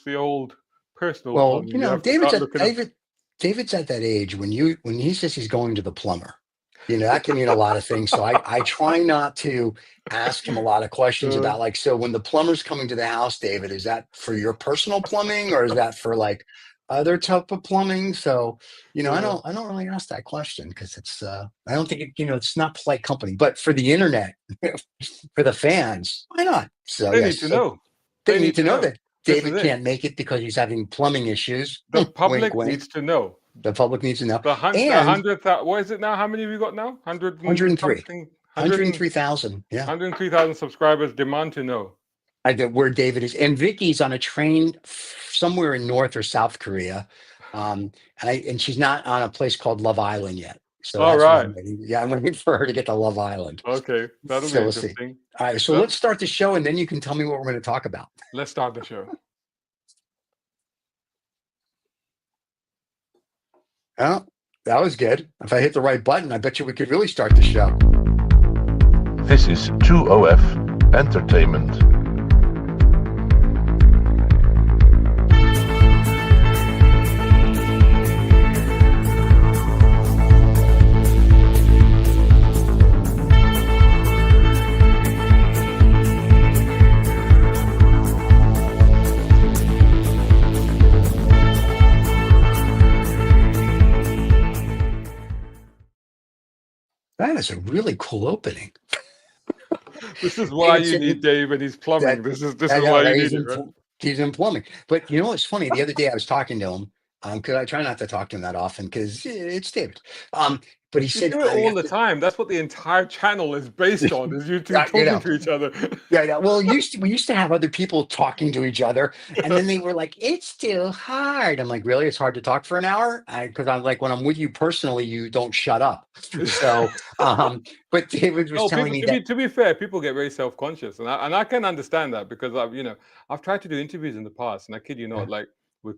it's the old personal Well, plumbing. You have to start looking up. David's at that age when he says he's going to the plumber, that can mean a lot of things. So I try not to ask him a lot of questions Uh, about like, so when the plumber's coming to the house, David, is that for your personal plumbing or is that for like other type of plumbing? So, uh, I don't really ask that question because it's I don't think it's not polite company, but for the internet, for the fans, why not? So they need yes, to so know. they They need need to to know know. that This is David it. can't make it because he's having plumbing issues. The Wink, public wink. needs to know. The public needs to know. The And 100,000. What is it now? How many have you got now? 100 and 103, something. 103,000. Yeah. 103,000 subscribers demand to know. Where David is. And Vicky's on a train somewhere in North or South Korea. And she's not on a place called Love Island yet. So All that's what right. I'm waiting. Yeah, I'm waiting for her to get to Love Island. Okay. That'll be So we'll see. interesting. All right. So Well, let's start the show and then you can tell me what we're going to talk about. let's start the show. Oh, that was good. If I hit the right button, I bet you we could really start the show. This is 2OF Entertainment. That is a really cool opening. This is why you need Dave and his plumbing. This is why you need it, right? He's in plumbing. But what's funny? The other day I was talking to him because I try not to talk to him that often because it's David. But he said do it all the time. That's what the entire channel is based on, is you two talking to each other. Yeah. Well, we used to have other people talking to each other, and then they were like, "It's too hard." I'm like, "Really? It's hard to talk for an hour?" Because I'm like, when I'm with you personally, you don't shut up. So, but David was telling me that. To be fair, people get very self-conscious, and I can understand that because I've tried to do interviews in the past, and I kid you not, like. We're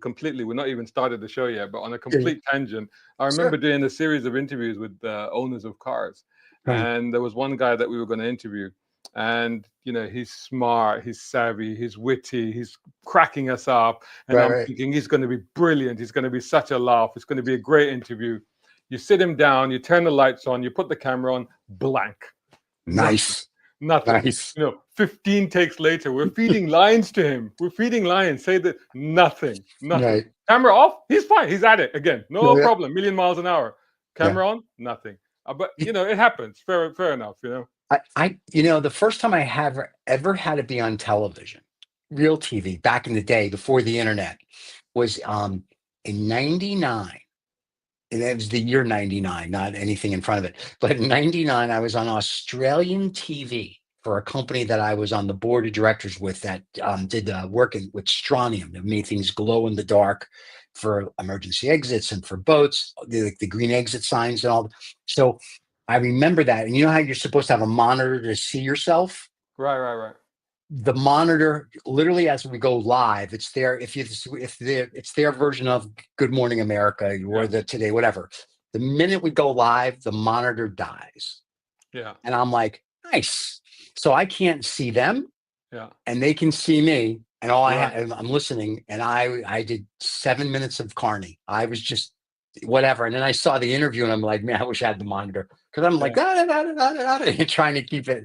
not even started the show yet, but on a complete tangent. I remember doing a series of interviews with owners of cars. And there was one guy that we were going to interview. And, he's smart, he's savvy, he's witty, he's cracking us up. And I'm thinking he's going to be brilliant. He's going to be such a laugh. It's going to be a great interview. You sit him down, you turn the lights on, you put the camera on, blank. Nice. Nothing. Nice. 15 takes later, we're feeding lines to him. We're feeding lines. Say that nothing. Right. Camera off. He's fine. He's at it again. No problem. Million miles an hour. Camera on. Nothing. But it happens. Fair enough. I the first time I have ever had to be on television, real TV, back in the day before the internet, was in '99. And it was the year 99, not anything in front of it. But in 99, I was on Australian TV for a company that I was on the board of directors with that did work with strontium that made things glow in the dark for emergency exits and for boats, the green exit signs and all. So I remember that. And you know how you're supposed to have a monitor to see yourself? Right. The monitor, literally, as we go live, it's there. It's their version of Good Morning America or the Today, whatever. The minute we go live, the monitor dies. Yeah. And I'm like, nice. So I can't see them. Yeah. And they can see me. And I'm listening. And I did 7 minutes of Carney. I was just whatever. And then I saw the interview and I'm like, man, I wish I had the monitor. Because I'm like, trying to keep it,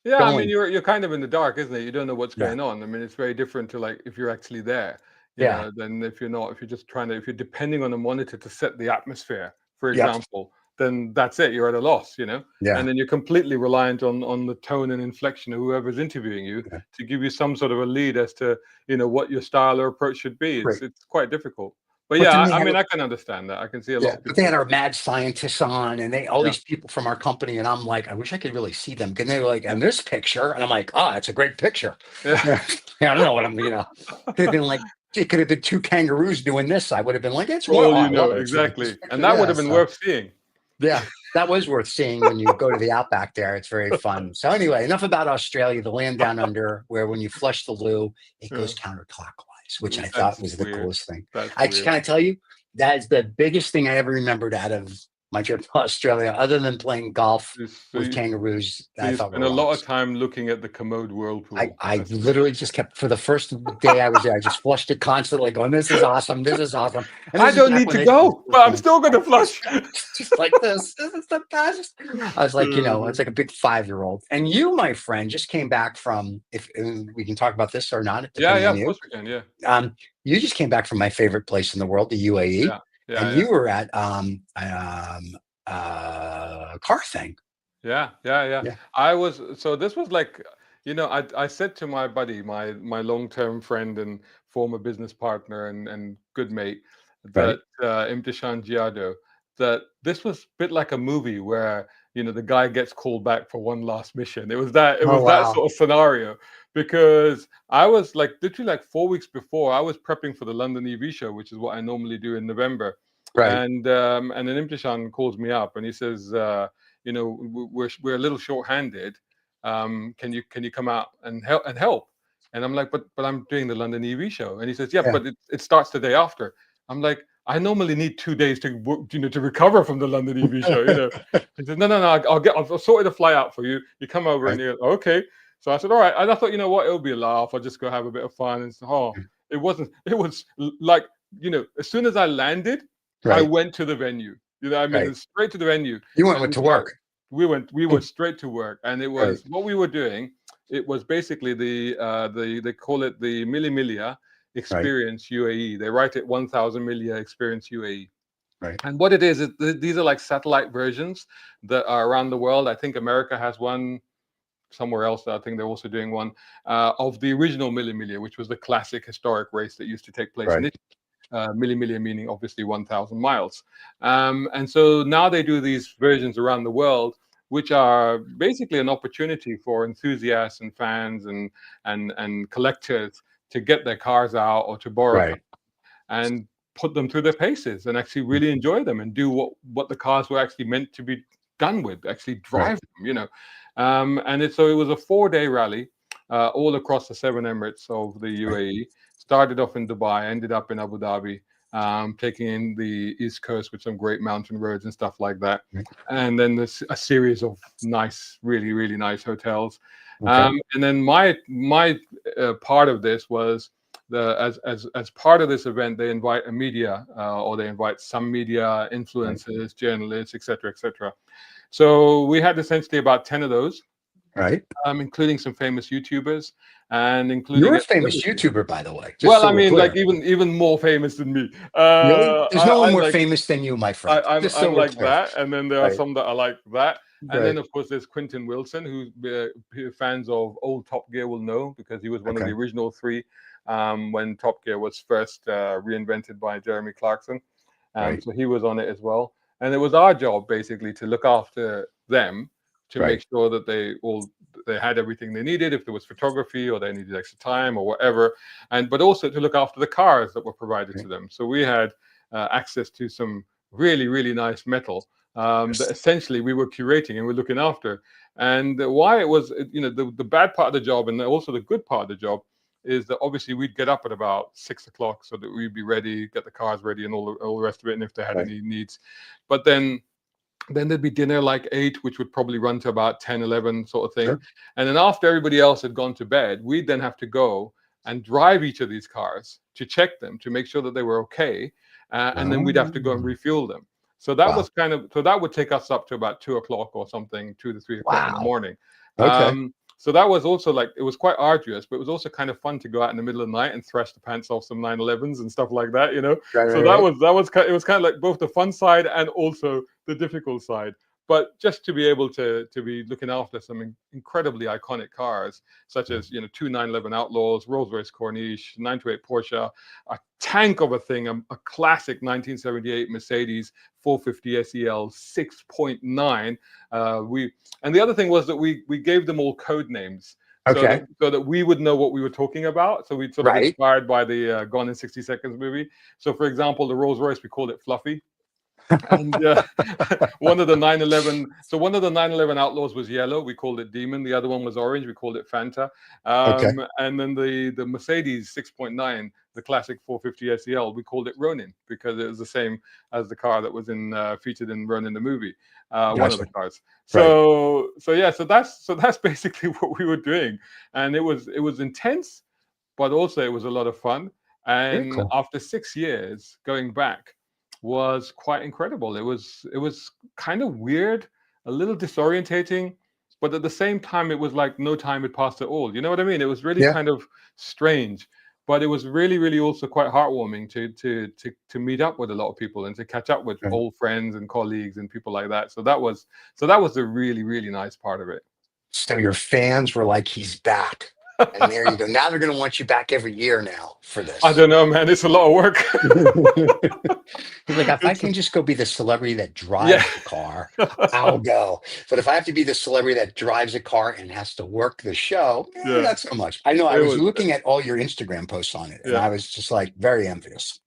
Yeah, going. I mean, you're kind of in the dark, isn't it? You don't know what's going on. I mean, it's very different to like if you're actually there, than if you're not. If you're just if you're depending on a monitor to set the atmosphere, for example, then that's it. You're at a loss, Yeah. And then you're completely reliant on the tone and inflection of whoever's interviewing you to give you some sort of a lead as to what your style or approach should be. It's quite difficult. But I can understand that. I can see a lot of people. But they had our mad scientists on and all these people from our company. And I'm like, I wish I could really see them. And they were like, and this picture. And I'm like, it's a great picture. I don't know what could have been like, it could have been two kangaroos doing this. I would have been like, it's exactly. And that would have been worth seeing. Yeah, that was worth seeing when you go to the Outback there. It's very fun. So anyway, enough about Australia, the land down under, where when you flush the loo, it goes counterclockwise. Which I thought was the coolest thing. Can I tell you, that is the biggest thing I ever remembered out of my trip to Australia, other than playing golf So with you, kangaroos so that I you felt spend a lot of relaxed. time looking at the commode whirlpool. I literally just kept, for the first day I was there, I just flushed it constantly, going, "This is awesome. This is awesome." And I this is don't back need when to they did this go, but I'm thing. still going I to flush. just like this. This is the best. I was like, it's like a big 5-year-old. And you, my friend, just came back from, if we can talk about this or not, Yeah, depending yeah, on of you. course we can. Yeah, You just came back from my favorite place in the world, the UAE, yeah, yeah, and yeah. you were at car thing. Yeah, yeah, yeah. Yeah. I was so this was like, I said to my buddy, my long-term friend and former business partner and good mate, Right. that Imtishan Giado, that this was a bit like a movie where, the guy gets called back for one last mission. It Oh, was that wow. sort of scenario because I was like literally like 4 weeks before I was prepping for the London EV show, which is what I normally do in November. Right. And then Imtishan calls me up and he says, we're a little short-handed. Can you come out and help? And I'm like, but I'm doing the London EV show. And he says, yeah, Yeah. but it starts the day after. I'm like, I normally need 2 days to recover from the London EV show. He says, no, I'll sort a fly out for you. You come over and Right. you're okay. So I said, all right. And I thought, you know what, it'll be a laugh. I'll just go have a bit of fun. And so, it wasn't. It was like, as soon as I landed, I Right. went to the venue. I mean, Right. straight to the venue. You went And to so work. we went straight to work, and it Right. was what we were doing. It was basically they call it the Milli Right. Experience UAE. They write it 1,000 Millia Experience UAE. Right. And what it is these are like satellite versions that are around the world. I think America has one somewhere else. I think they're also doing one of the original Milli, which was the classic historic race that used to take place in Right. Italy. Milli meaning obviously 1,000 miles. And so now they do these versions around the world, which are basically an opportunity for enthusiasts and fans and collectors to get their cars out or to borrow cars Right. and put them through their paces and actually really enjoy them and do what the cars were actually meant to be done with, actually Right. drive them. And it was a 4-day rally all across the 7 Emirates of the Right. UAE. Started off in Dubai, ended up in Abu Dhabi, taking in the East Coast with some great mountain roads and stuff like that. Right. And then there's a series of nice, really, really nice hotels. Okay. And then my part of this was as part of this event, they invite a media or they invite some media Right. influencers, journalists, etc., etc. So we had essentially about 10 of those, Right. including some famous YouTubers and You're including a a famous celebrity. YouTuber, by the way, just Well, so I we're mean, like clear. even more famous than me. Really? There's no one I'm more like famous than you, my friend. Just so I'm we're like clear. that, and then there are Right. some that are like that, and then Right. of course there's Quentin Wilson, who fans of old Top Gear will know because he was one of the Okay. original three when Top Gear was first reinvented by Jeremy Clarkson. Right. So he was on it as well, and it was our job basically to look after them to Right. make sure that they had everything they needed if there was photography or they needed extra time or whatever, but also to look after the cars that were provided to Right. them. So we had access to some really, really nice metal that Yes. essentially we were curating and we're looking after. And why it was, the bad part of the job and also the good part of the job is that obviously we'd get up at about 6 o'clock so that we'd be ready, get the cars ready and all the rest of it, and if they had Right. any needs. But then there'd be dinner like 8, which would probably run to about 10, 11 sort of thing. Sure. And then after everybody else had gone to bed, we'd then have to go and drive each of these cars to check them, to make sure that they were okay. And then we'd have to go and Oh, refuel them. So that wow. was so that would take us up to about 2 o'clock or something, 2 to 3 o'clock in the Wow. morning. Okay. So that was also like, it was quite arduous, but it was also kind of fun to go out in the middle of the night and thrash the pants off some 911s and stuff like that. Right. So Right. Right. it was kind of like both the fun side and also the difficult side. But just to be able to be looking after some incredibly iconic cars, such as 2 911 Outlaws, Rolls-Royce Corniche, 928 Porsche, a tank of a thing, a classic 1978 Mercedes 450 SEL 6.9. And the other thing was that we gave them all code names. Okay. So that we would know what we were talking about. So we'd sort of Right. inspired by the Gone in 60 Seconds movie. So for example, the Rolls Royce, we called it Fluffy. And one of the 911 Outlaws was yellow. We called it Demon. The other one was orange. We called it Fanta. Okay. And then the Mercedes 6.9 the classic 450 SEL, we called it Ronin because it was the same as the car that was in featured in Ronin the movie, one of the Gotcha. cars. Right. So yeah, so that's basically what we were doing, and it was intense, but also it was a lot of fun. Very And cool. after 6 years, going back was quite incredible. It was kind of weird, a little disorientating, but at the same time, it was like no time had passed at all. You know what I mean? It was really Yeah. kind of strange, but it was really, really also quite heartwarming to meet up with a lot of people and to catch up with Right. old friends and colleagues and people like that. So that was the really, really nice part of it. So your fans were like, he's back. And there you go. Now they're going to want you back every year now for I this. don't know, man. It's a lot of work. He's like, if I It's can just go be the celebrity that yeah. drives the car, I'll go. But if I have to be the celebrity that drives a car and has to work the show, Yeah. not so much. I know I It was was looking at all your Instagram posts on it, and yeah. I was just like very envious.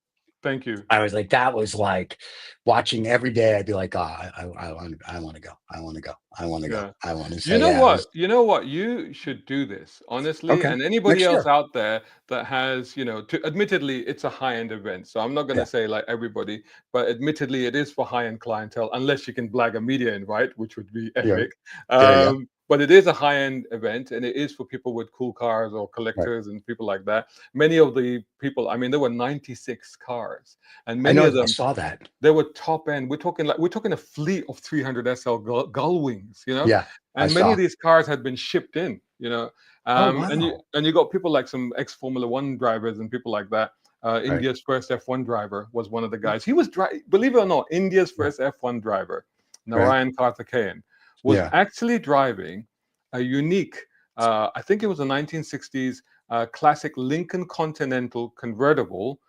Thank you. I was like, that was like watching every day. I'd be like, oh, I want to go. I want to go. I want to go. Yeah. I want to. So You know yeah, it what? was You know what? You should do this, honestly. okay. And anybody Next else year. out there that has, admittedly, it's a high-end event. So I'm not going Yeah. to say like everybody, but admittedly, it is for high-end clientele, unless you can blag a media invite, which would be Yeah. epic. There you go. But it is a high-end event, and it is for people with cool cars or Right. collectors and people like that. Many of the people, I mean, there were 96 cars, and I many know. of I them saw that. they were top end. We're talking a fleet of 300 SL gull wings, Yeah. I and many of saw. these cars had been shipped in. Oh And wow. you got people like some ex Formula One drivers and people like that. Right. India's first F1 driver was one of the guys. He was believe it or not, India's Right. first F1 driver, Right. Narayan Karthikeyan, was Yeah. actually driving a unique, I think it was a 1960s classic Lincoln Continental convertible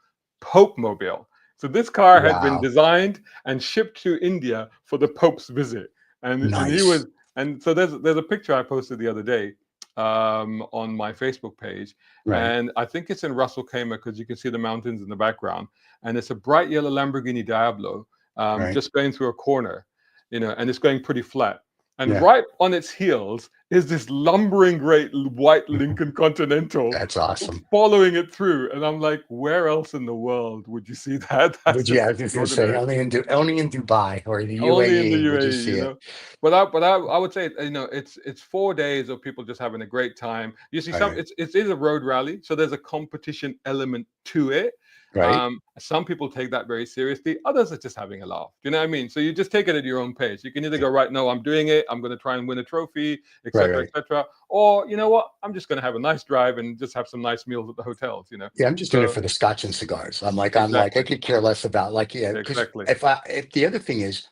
Pope mobile. So this car had been Wow. designed and shipped to India for the Pope's visit, and he Nice. was and so there's a picture I posted the other day on my Facebook page, Right. and I think it's in Russell Kamer because you can see the mountains in the background, and it's a bright yellow Lamborghini Diablo Right. just going through a corner, and it's going pretty flat. And Yeah. right on its heels is this lumbering great white Lincoln Continental That's awesome. following it through. And I'm like, where else in the world would you see that? That's Would you? just I was just gonna say extraordinary. only in Dubai or the Only in the UAE would you UAE, see it. But I would say, it's 4 days of people just having a great time. You see, Right. it is a road rally, so there's a competition element to it. Right. Some people take that very seriously. Others are just having a laugh. You know what I mean? So you just take it at your own pace. You can either Yeah. go, right, no, I'm doing it. I'm going to try and win a trophy, Right. etc., Right. etc. Or you know what? I'm just going to have a nice drive and just have some nice meals at the hotels. Yeah. I'm just doing it So for the scotch and cigars. I exactly, could care less about because exactly. if the other thing is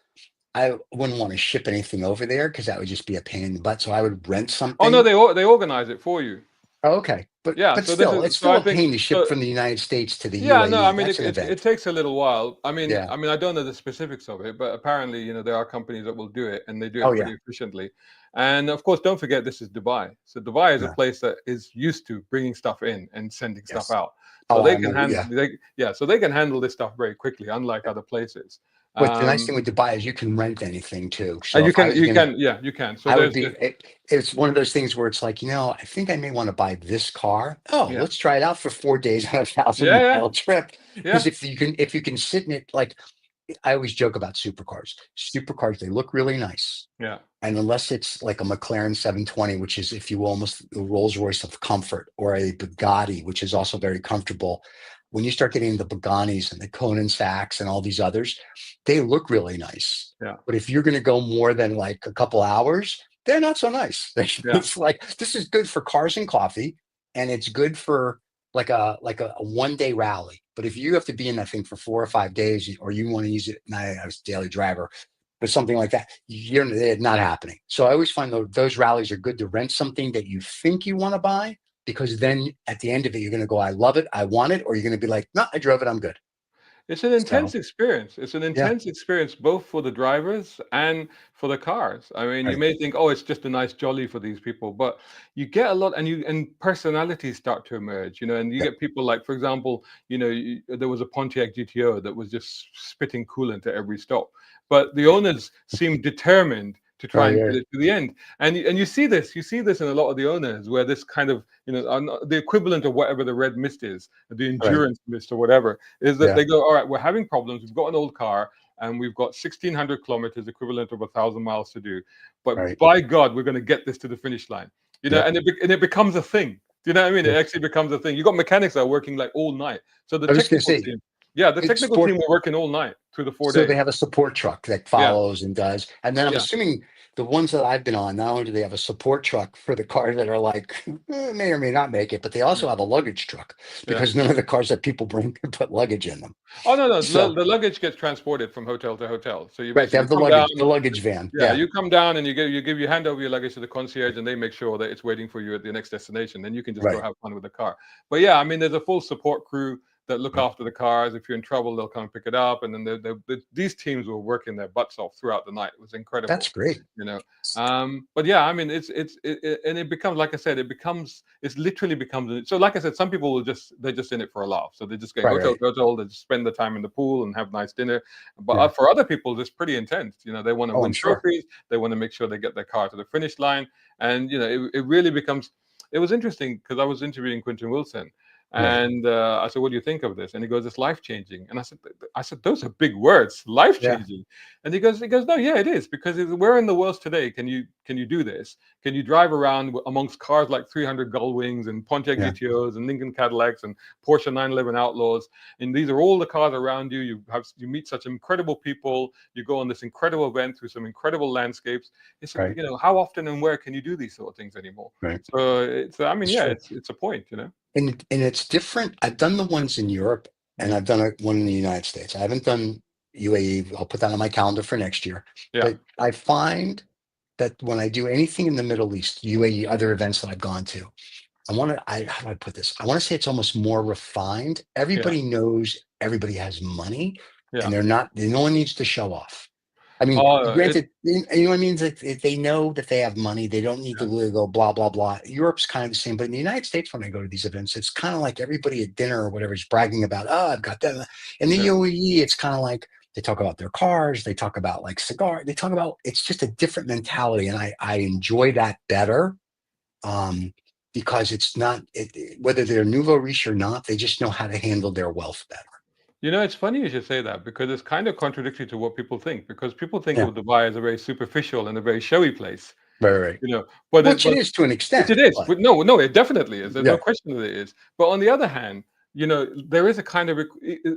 I wouldn't want to ship anything over there because that would just be a pain in the butt. So I would rent Oh no, something. they organize it for you. Oh, okay. Yeah. But So this still, is it's so still I a think pain to ship so. from the United States to the Yeah, no, I UAE. mean That's an it event. takes a little while. I mean, Yeah. I don't know the specifics of it, but apparently, there are companies that will do it and they do Oh it yeah. pretty efficiently. And of course, don't forget this is Dubai. So Dubai is a Yeah. place that is used to bringing stuff in and sending stuff Yes. out. So Oh, they I can know. handle Yeah. so they can handle this stuff very quickly, unlike other places. But the nice Um, thing with Dubai is you can rent anything too. and So you if I can was gonna you can. So I would there's be the it's one of those things where it's like, I think I may want to buy this car. Oh, yeah let's try it out for 4 days on a yeah thousand yeah mile trip. yeah Because if you can sit in it, like I always joke about supercars. Supercars, they look really nice. yeah And unless it's like a McLaren 720, which is, if you will, almost the Rolls Royce of comfort, or a Bugatti, which is also very comfortable, when you start getting the Bugattis and the Conan Sachs and all these others, they look really nice. yeah But if you're going to go more than like a couple hours, they're not so nice. yeah. It's like this is good for cars and coffee, and it's good for like a 1 day rally. But if you have to be in that thing for 4 or 5 days, or you want to use it, not as a daily driver, but something like that, it's not happening. So I always find those rallies are good to rent something that you think you want to buy, because then at the end of it, you're going to go, I love it, I want it, or you're going to be like, no, I drove it, I'm good. It's an So intense experience. It's an yeah, intense experience both for the drivers and for the cars. I mean, you right, may think, oh, it's just a nice jolly for these people, but you get a lot, and personalities start to emerge. And you yeah, get people like, for example, there was a Pontiac GTO that was just spitting coolant at every stop, but the owners seemed determined to try and yeah. get it to the end. And you see this in a lot of the owners, where this kind of, the equivalent of whatever the red mist is, the Right. endurance mist or whatever, is that Yeah. they go, all right, we're having problems. We've got an old car and we've got 1,600 kilometers, equivalent of 1,000 miles to do. But Right. by God, we're going to get this to the finish line. Yep. And it becomes a thing. Do you know what I mean? It Yes. actually becomes a thing. You got mechanics that are working like all night. So the I was going to technical say, team, yeah, the it's technical sport. team were working all night through the 4 So they days. have a support truck that Yeah, follows and does. And then I'm yeah, assuming the ones that I've been on, not only do they have a support truck for the cars that are like may or may not make it, but they yeah, also have a luggage truck yeah. because none of the cars that people bring can put luggage in them. Oh no, no, So the luggage gets transported from hotel to hotel. So you right, they basically have come down. the luggage van. Yeah, Yeah, you come down and you hand over your luggage to the concierge, and they make sure that it's waiting for you at the next destination. Then you can just go right, have fun with the car. But yeah, I mean, there's a full support crew that look right. after the cars. If you're in trouble, they'll come pick it up. And then these teams were working their butts off throughout the night. It was That's incredible, great. you know. But yeah, I mean, and it becomes, like I said, it's literally becomes. So like I said, some people they're just in it for a laugh. So they're just going Right, hotel right. to hotel. They just spend the time in the pool and have nice dinner. But Yeah. for other people, it's pretty intense. They want to Oh, I'm win sure. trophies. They want to make sure they get their car to the finish line. And it really becomes. It was interesting because I was interviewing Quentin Wilson, Right. and I said, "What do you think of this?" And he goes, "It's life changing." And I said, "Those are big words, life Yeah. changing." And he goes, "No, yeah, it is, because where in the world today can you do this? Can you drive around amongst cars like 300 Gullwings and Pontiac Yeah. GTOs and Lincoln Cadillacs and Porsche 911 Outlaws? And these are all the cars around you. You meet such incredible people. You go on this incredible event through some incredible landscapes. He said, Right. how often and where can you do these sort of things anymore?" Right. So I mean, It's yeah, true. it's a point. And it's different. I've done the ones in Europe and Mm. I've done one in the United States. I haven't done UAE. I'll put that on my calendar for next year. Yeah, But I find that when I do anything in the Middle East, UAE, other events that I've gone to, how do I put this? I want to say it's almost more refined. yeah, Everybody knows everybody has money and yeah. no one needs to show off. I mean, Oh, it's granted, you know what I mean? It's like they know that they have money. They don't need to yeah, really go blah, blah, blah. Europe's kind of the same. But in the United States, when I go to these events, it's kind of like everybody at dinner or whatever is bragging about, oh, I've got that. In the yeah. UAE, it's kind of like they talk about their cars. They talk about like cigar. They talk about, it's just a different mentality. And I enjoy that better um, because it's not, whether they're nouveau riche or not, they just know how to handle their wealth better. It's funny you should say that, because it's kind of contradictory to what people think. Because people think Yeah. of Dubai as a very superficial and a very showy place, Right, right. But Which it is to an which extent, it is. but But no, it definitely is. There's no yeah, question that it is. But on the other hand, there is a kind of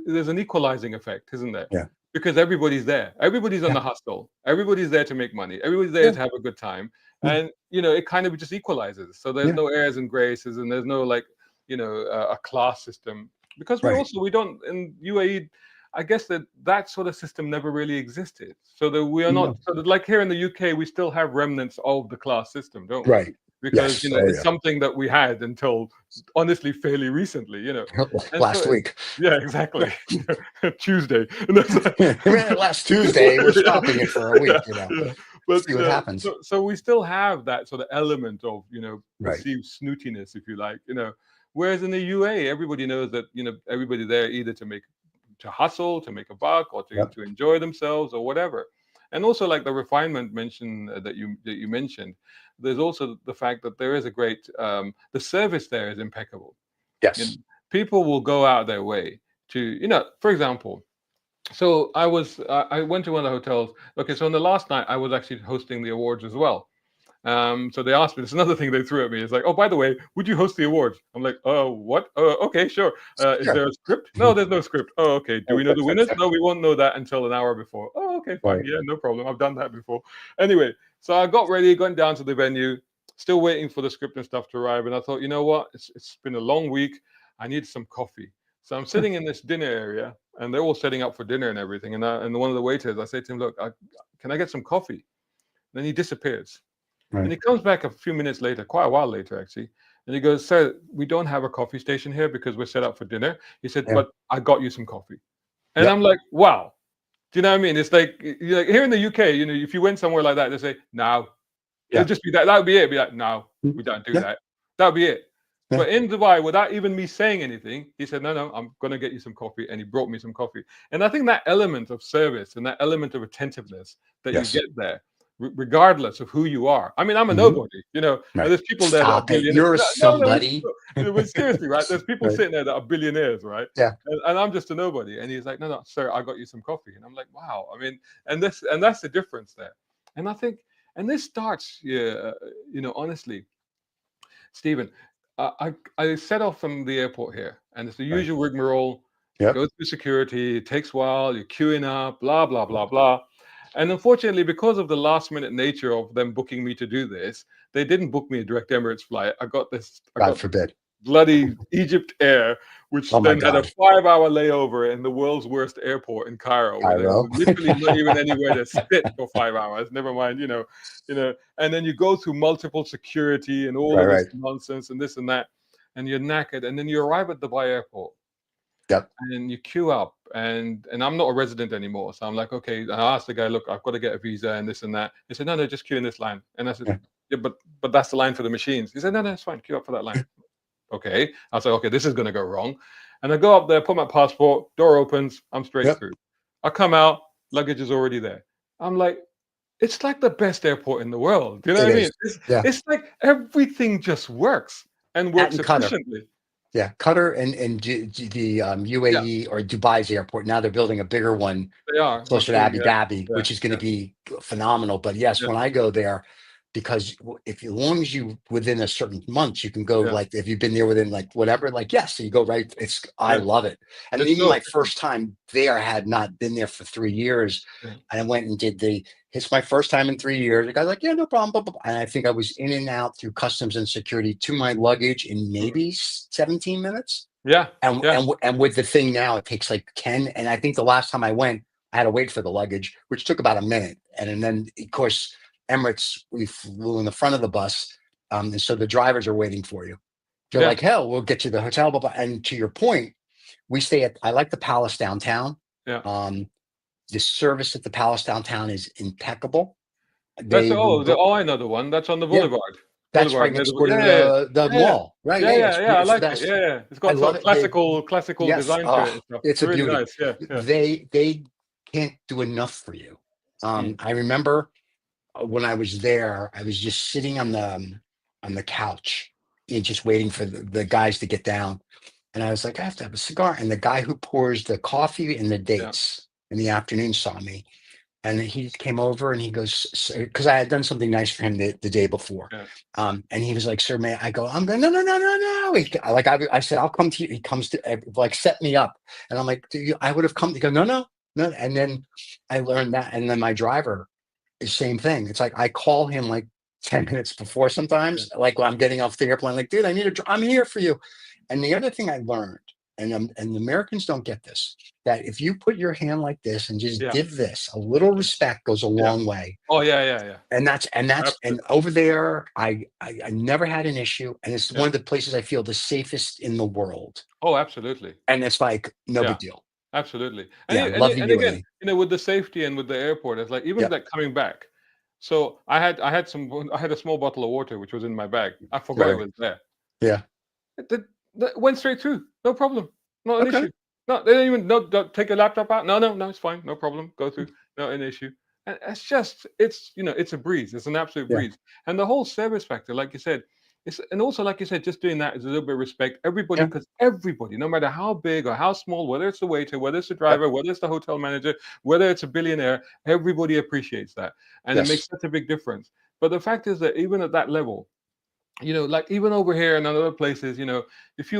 there's an equalizing effect, isn't there? yeah, Because everybody's there. Everybody's on yeah, the hustle. Everybody's there to make money. Everybody's there yeah, to have a good time. yeah, And it kind of just equalizes. So there's yeah, no airs and graces, and there's no, like, a class system. Because right. we don't in UAE. I guess that sort of system never really existed. So that we are not, No, so that, like, here in the UK, we still have remnants of the class system, don't we? right. Because Yes. Oh, it's yeah. something that we had until, honestly, fairly recently. And so Last week. yeah, exactly. Tuesday. And that's Last Tuesday, we're yeah, stopping it for a week, yeah, yeah. But see what happens. so we still have that sort of element of Right. perceived snootiness, if you like. Whereas in the UA, everybody knows that everybody there either to hustle, to make a buck, or to Yep. enjoy themselves, or whatever. And also, like the refinement mention that you mentioned, there's also the fact that there is a great the service there is impeccable. You know, Yes. People will go out their way to, for example. So I went to one of the hotels. Okay, so on the last night I was actually hosting the awards as well. So they asked me. It's another thing they threw at me. It's like, "Oh, by the way, would you host the awards?" I'm like, "Oh, what? Okay, sure. Is Sure. there a script?" "No, there's no script." "Oh, okay. Do we know the winners?" "No, we won't know that until an hour before." "Oh, okay, fine. Right. Yeah, no problem. I've done that before." Anyway, so I got ready, went down to the venue, still waiting for the script and stuff to arrive. And I thought, you know what? It's been a long week. I need some coffee. So I'm Sure. sitting in this dinner area, and they're all setting up for dinner and everything. And one of the waiters, I say to him, "Look, can I get some coffee?" Then he disappears. And Right. he comes back a few minutes later, quite a while later, actually. And he goes, "Sir, we don't have a coffee station here because we're set up for dinner." He said, Yeah. "But I got you some coffee." And Yep. I'm like, wow. Do you know what I mean? It's like, here in the UK, if you went somewhere like that, they say, "No." It'll Yeah. just be that. That would be it. Be like, "No, Mm. we don't do Yeah. that." That would be it. Yeah. But in Dubai, without even me saying anything, he said, "No, no, I'm going to get you some coffee." And he brought me some coffee. And I think that element of service and that element of attentiveness that you Yes. get there regardless of who you are. I mean, I'm a Mhm. nobody, you know, and Right. there's people there that are Stop it. billionaires. You're No, no, somebody. but seriously, right? There's people Right. sitting there that are billionaires, right? Yeah. And I'm just a nobody. And he's like, no, no, sir, I got you some coffee. And I'm like, wow. I mean, and that's the difference there. And I think, and this starts, yeah, you know, honestly, Stephen, I set off from the airport here, and it's the Right. usual rigmarole. You Yep. go through security, it takes a while, you're queuing up, blah blah blah blah. And unfortunately, because of the last minute nature of them booking me to do this, they didn't book me a direct Emirates flight. I God got this forbid. bloody Egypt Air, which Oh my then had a God. 5 hour layover in the world's worst airport in Cairo, where there Cairo. was literally not even anywhere to sit for 5 hours. Never mind, you know, and then you go through multiple security and all Right. of this Right. nonsense and this and that, and you're knackered, and then you arrive at Dubai airport Yep. and you queue up, and I'm not a resident anymore, so I'm like, okay. And I asked the guy, look, I've got to get a visa and this and that. He said, no, no, just queue in this line. And I said, Yeah. yeah, but that's the line for the machines. He said, no, no, it's fine, queue up for that line. Okay. I was like, okay, this is going to go wrong. And I go up there, put my passport, door opens, I'm straight Yep. through. I come out, luggage is already there. I'm like, it's like the best airport in the world. You know It what I mean? is. Yeah. It's like everything just works and That works and Qatar. efficiently. Yeah, Qatar and the Yeah, UAE or Dubai's airport. Now they're building a bigger one they are much closer to bigger. Abu Yeah, Dhabi, yeah, which is going to yeah, be phenomenal. But yes, yeah, when I go there, because if as long as you within a certain months, you can go yeah, like if you've been there within like whatever, like yes, so you go right. I yeah. love it. And It's even so my efficient. first time there, I had not been there for 3 years. Yeah, And I went and did it's my first time in 3 years. The guy's like, yeah, no problem. Blah, blah, blah. And I think I was in and out through customs and security to my luggage in mhm. maybe 17 minutes. Yeah, yeah, And with the thing now, it takes like 10. And I think the last time I went, I had to wait for the luggage, which took about a minute. And then, of course, Emirates, we flew in the front of the bus. And so the drivers are waiting for you. They're yeah, like, hell, we'll get you the hotel. Blah, blah. And to your point, I like the Palace downtown. yeah. Um, the service at the Palace downtown is impeccable. That's They will, I know the one. That's on the yeah, boulevard. that's right Boulevard near next the door to yeah, the yeah, yeah, mall. Right. yeah, Yeah. Yeah. yeah, yeah. I It's the like it. best. Yeah, yeah. It's I got love sort of it. classical Yes. design to it Oh, and stuff. it's It's a really beauty. nice. Yeah, yeah. They can't do enough for you. Mm, I remember when I was there, I was just sitting on the couch and just waiting for the guys to get down. And I was like, I have to have a cigar. And the guy who pours the coffee and the yeah, dates in the afternoon saw me. And he came over and he goes, because I had done something nice for him the day before. yeah, And he was like, sir, may I go? I'm going, no, no, no, no, no. I said, I'll come to you. He comes to like set me up. And I'm like, I would have come. He goes, no, no, no. And then I learned that. And then my driver is same thing. It's like I call him like 10 minutes before yeah, sometimes, like when I'm getting off the airplane, like, dude, I'm here for you. And the other thing I learned, and the Americans don't get this, that if you put your hand like this and just yeah, give this, a little respect goes a yeah. long way. Oh, yeah, yeah, yeah. And Absolutely. over there, I never had an issue. And it's Yeah. one of the places I feel the safest in the world. Oh, absolutely. And it's like, no Yeah. big deal. Absolutely. Yeah, love the And again, UAE. with the safety and with the airport, it's like even Yep. like coming back. So I had a small bottle of water which was in my bag. I forgot it Right. was there. Yeah. It went straight through. No problem. Not an Okay. issue. No, they didn't even don't take your laptop out. No, no, no, it's fine. No problem. Go through. Not an issue. And it's a breeze. It's an absolute Yeah. breeze. And the whole service factor, like you said, and also like you said, just doing that is a little bit of respect. Everybody, Yeah. because everybody, no matter how big or how small, whether it's the waiter, whether it's the Yep. driver, whether it's the hotel manager, whether it's a billionaire, everybody appreciates that. And it makes Yes. such a big difference. But the fact is that even at that level, like even over here and in other places, if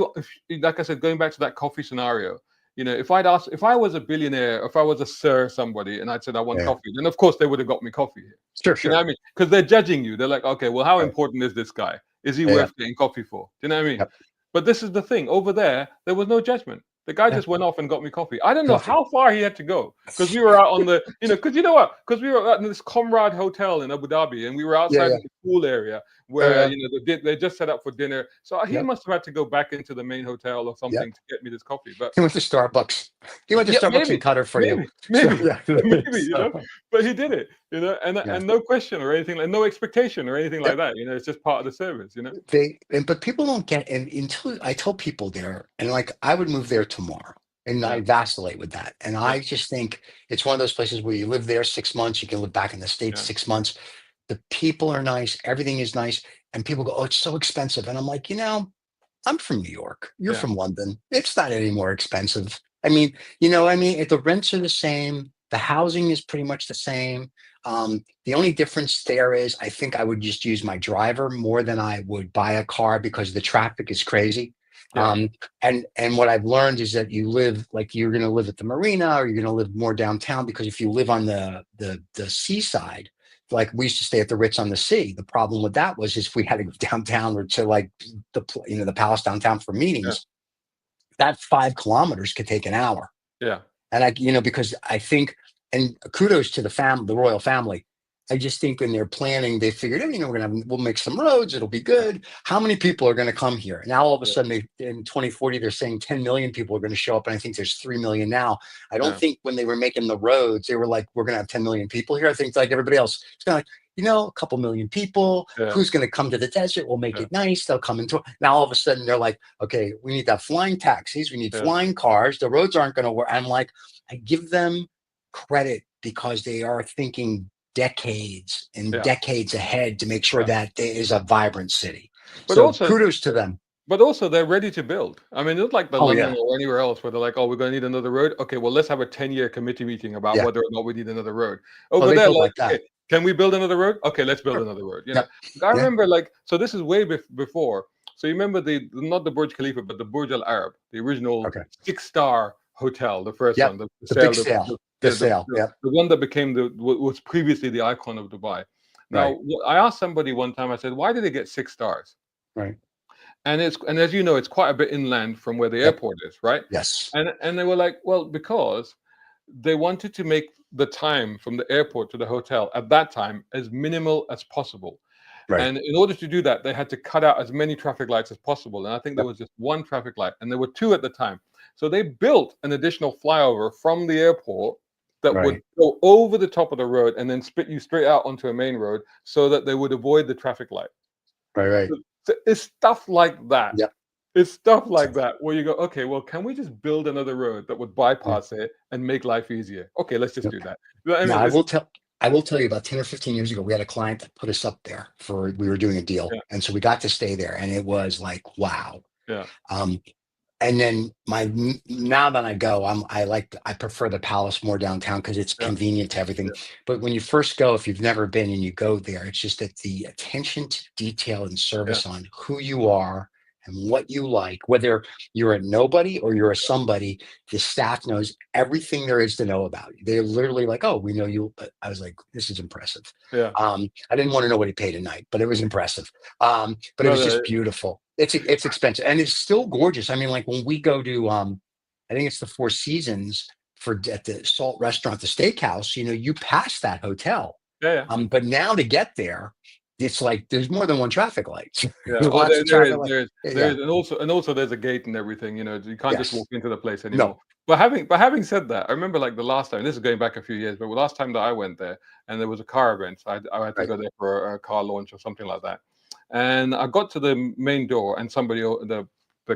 like I said, going back to that coffee scenario, if I was a billionaire, if I was a sir somebody, and I'd said I want Yeah. coffee, then of course they would have got me coffee here. Sure. You know what Sure. I mean? Because they're judging you. They're like, okay, well, how Right. important is this guy? Is he Yeah. Yeah. worth getting coffee for? Do you know what I mean? Yep. But this is the thing. Over there was no judgment. The guy Yeah. just went off and got me coffee. I don't know Coffee. how far he had to go because we were out on the, because you know what? Because we were out in this Comrade Hotel in Abu Dhabi, and we were Yeah. outside Yeah. in the pool area Oh, where yeah. they just set up for dinner. So he Yep. must have had to go back into the main hotel or Yep. something to get me this coffee. But He went to Starbucks. He went to yeah, Starbucks maybe, and Qatar for you. maybe, So maybe, yeah. maybe, So, but he did it, yeah. and no question or anything, like no expectation or anything like Yep. that. It's just part of the service. But people don't get, and until I tell people there, and like I would move there tomorrow. And Yeah. I vacillate with that. And Yeah. I just think it's one of those places where you live there 6 months, you can live back in the States Yeah. 6 months. The people are nice, everything is nice. And people go, oh, it's so expensive. And I'm like, I'm from New York. You're Yeah. from London. It's not any more expensive. I mean, if the rents are the same, the housing is pretty much the same. The only difference there is I think I would just use my driver more than I would buy a car because the traffic is crazy. Yeah. And what I've learned is that you live like you're going to live at the marina or you're going to live more downtown because if you live on the seaside, like we used to stay at the Ritz on the Sea. The problem with that was if we had to go downtown or to like the Palace downtown for Yeah. meetings, that 5 kilometers could take an hour. Yeah. And because I think, and kudos to the royal family. I just think in their planning, they figured, we'll make some roads. It'll be Yeah. good. How many people are going to come here? Now, all of a Yeah. sudden, in 2040, they're saying 10 million people are going to show up. And I think there's 3 million now. I don't Yeah. think when they were making the roads, they were like, we're going to have 10 million people here. I think like everybody else, it's kind of like, a couple million people. Yeah. Who's going to come to the desert? We'll make Yeah. it nice. They'll come into. Now, all of a sudden, they're like, okay, we need to have flying taxis. We need Yeah. flying cars. The roads aren't going to work. I'm like, I give them credit because they are thinking decades and Yeah. decades ahead to make sure Yeah. that there is a vibrant city. But So also, kudos to them. But also, they're ready to build. I mean, it's like the Oh London yeah, or anywhere else where they're like, "Oh, we're going to need another road. Okay, well, let's have a 10-year committee meeting about yeah. whether or not we need another road." Oh, Over they there, build like, like that. okay, can we build another road? Okay, let's build Sure. another road. Yep. I Yeah. remember so this is way before. So you remember not the Burj Khalifa, but the Burj Al Arab, the original Okay. 6-star hotel, the first Yep. one, the The big sale, sale. The yeah, sale. Yep. the one that became was previously the icon of Dubai. Right. Now, I asked somebody one time. I said, "Why did it get 6 stars?" Right. And as you know, it's quite a bit inland from where the Yep. airport is, right? Yes. And they were like, well, because they wanted to make the time from the airport to the hotel at that time as minimal as possible. Right. And in order to do that, they had to cut out as many traffic lights as possible. And I think there Yep. was just one traffic light, and there were 2 at the time. So they built an additional flyover from the airport that would Right. go over the top of the road and then spit you straight out onto a main road so that they would avoid the traffic light. Right. Right. So it's stuff like that. Yep. It's stuff like that where you go, okay, well, can we just build another road that would bypass it and make life easier? Okay, let's just Yep. do that. You know what I Now mean? I will tell you about 10 or 15 years ago, we had a client that put us up there we were doing a deal. Yeah. And so we got to stay there and it was like, wow. Yeah. And then now that I go, I prefer the Palace more downtown because it's Yeah. convenient to everything. Yeah. But when you first go, if you've never been and you go there, it's just that the attention to detail and service on who you are and what you like, whether you're a nobody or you're a somebody, the staff knows everything there is to know about you. They're literally like, oh, we know you. But I was like, this is impressive. Yeah. I didn't want to know what he paid a night, but it was impressive. But it was just beautiful. It's expensive and it's still gorgeous. I mean, like when we go to, I think it's the Four Seasons at the Salt Restaurant, the steakhouse, you pass that hotel. Yeah. But now to get there, it's like there's more than one traffic light. Yeah. There is, and also there's a gate and everything. You can't just walk into the place anymore. No. But having said that, I remember like the last time. This is going back a few years, but the last time that I went there, and there was a car event, so I had to go there for a car launch or something like that. And I got to the main door, and somebody, the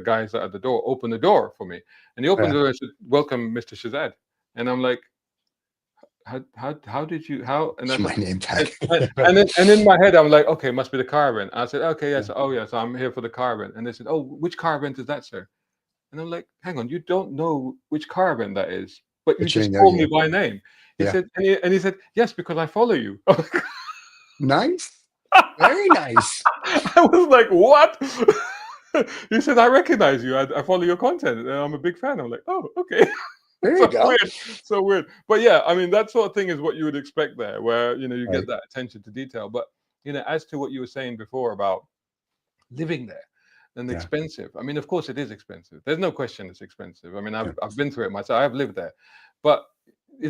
guys at the door, opened the door for me, and he opened the door and said, "Welcome, Mr. Shazad." And I'm like, how did you and my name tag. and in my head I'm like, okay, must be the car event. I said, okay, yes, oh yes, I'm here for the car event. And they said, oh, which car event is that, sir? And I'm like, hang on, you don't know which car event that is, but you just called me by name. He said, and he said, yes, because I follow you. Nice. Very nice. I was like, what? He said, I recognize you. I follow your content. And I'm a big fan. I'm like, oh, okay. There you go. So weird. But yeah, I mean, that sort of thing is what you would expect there, where, you get that attention to detail. But, as to what you were saying before about living there and expensive. I mean, of course it is expensive. There's no question it's expensive. I mean, I've been through it myself. I've lived there. But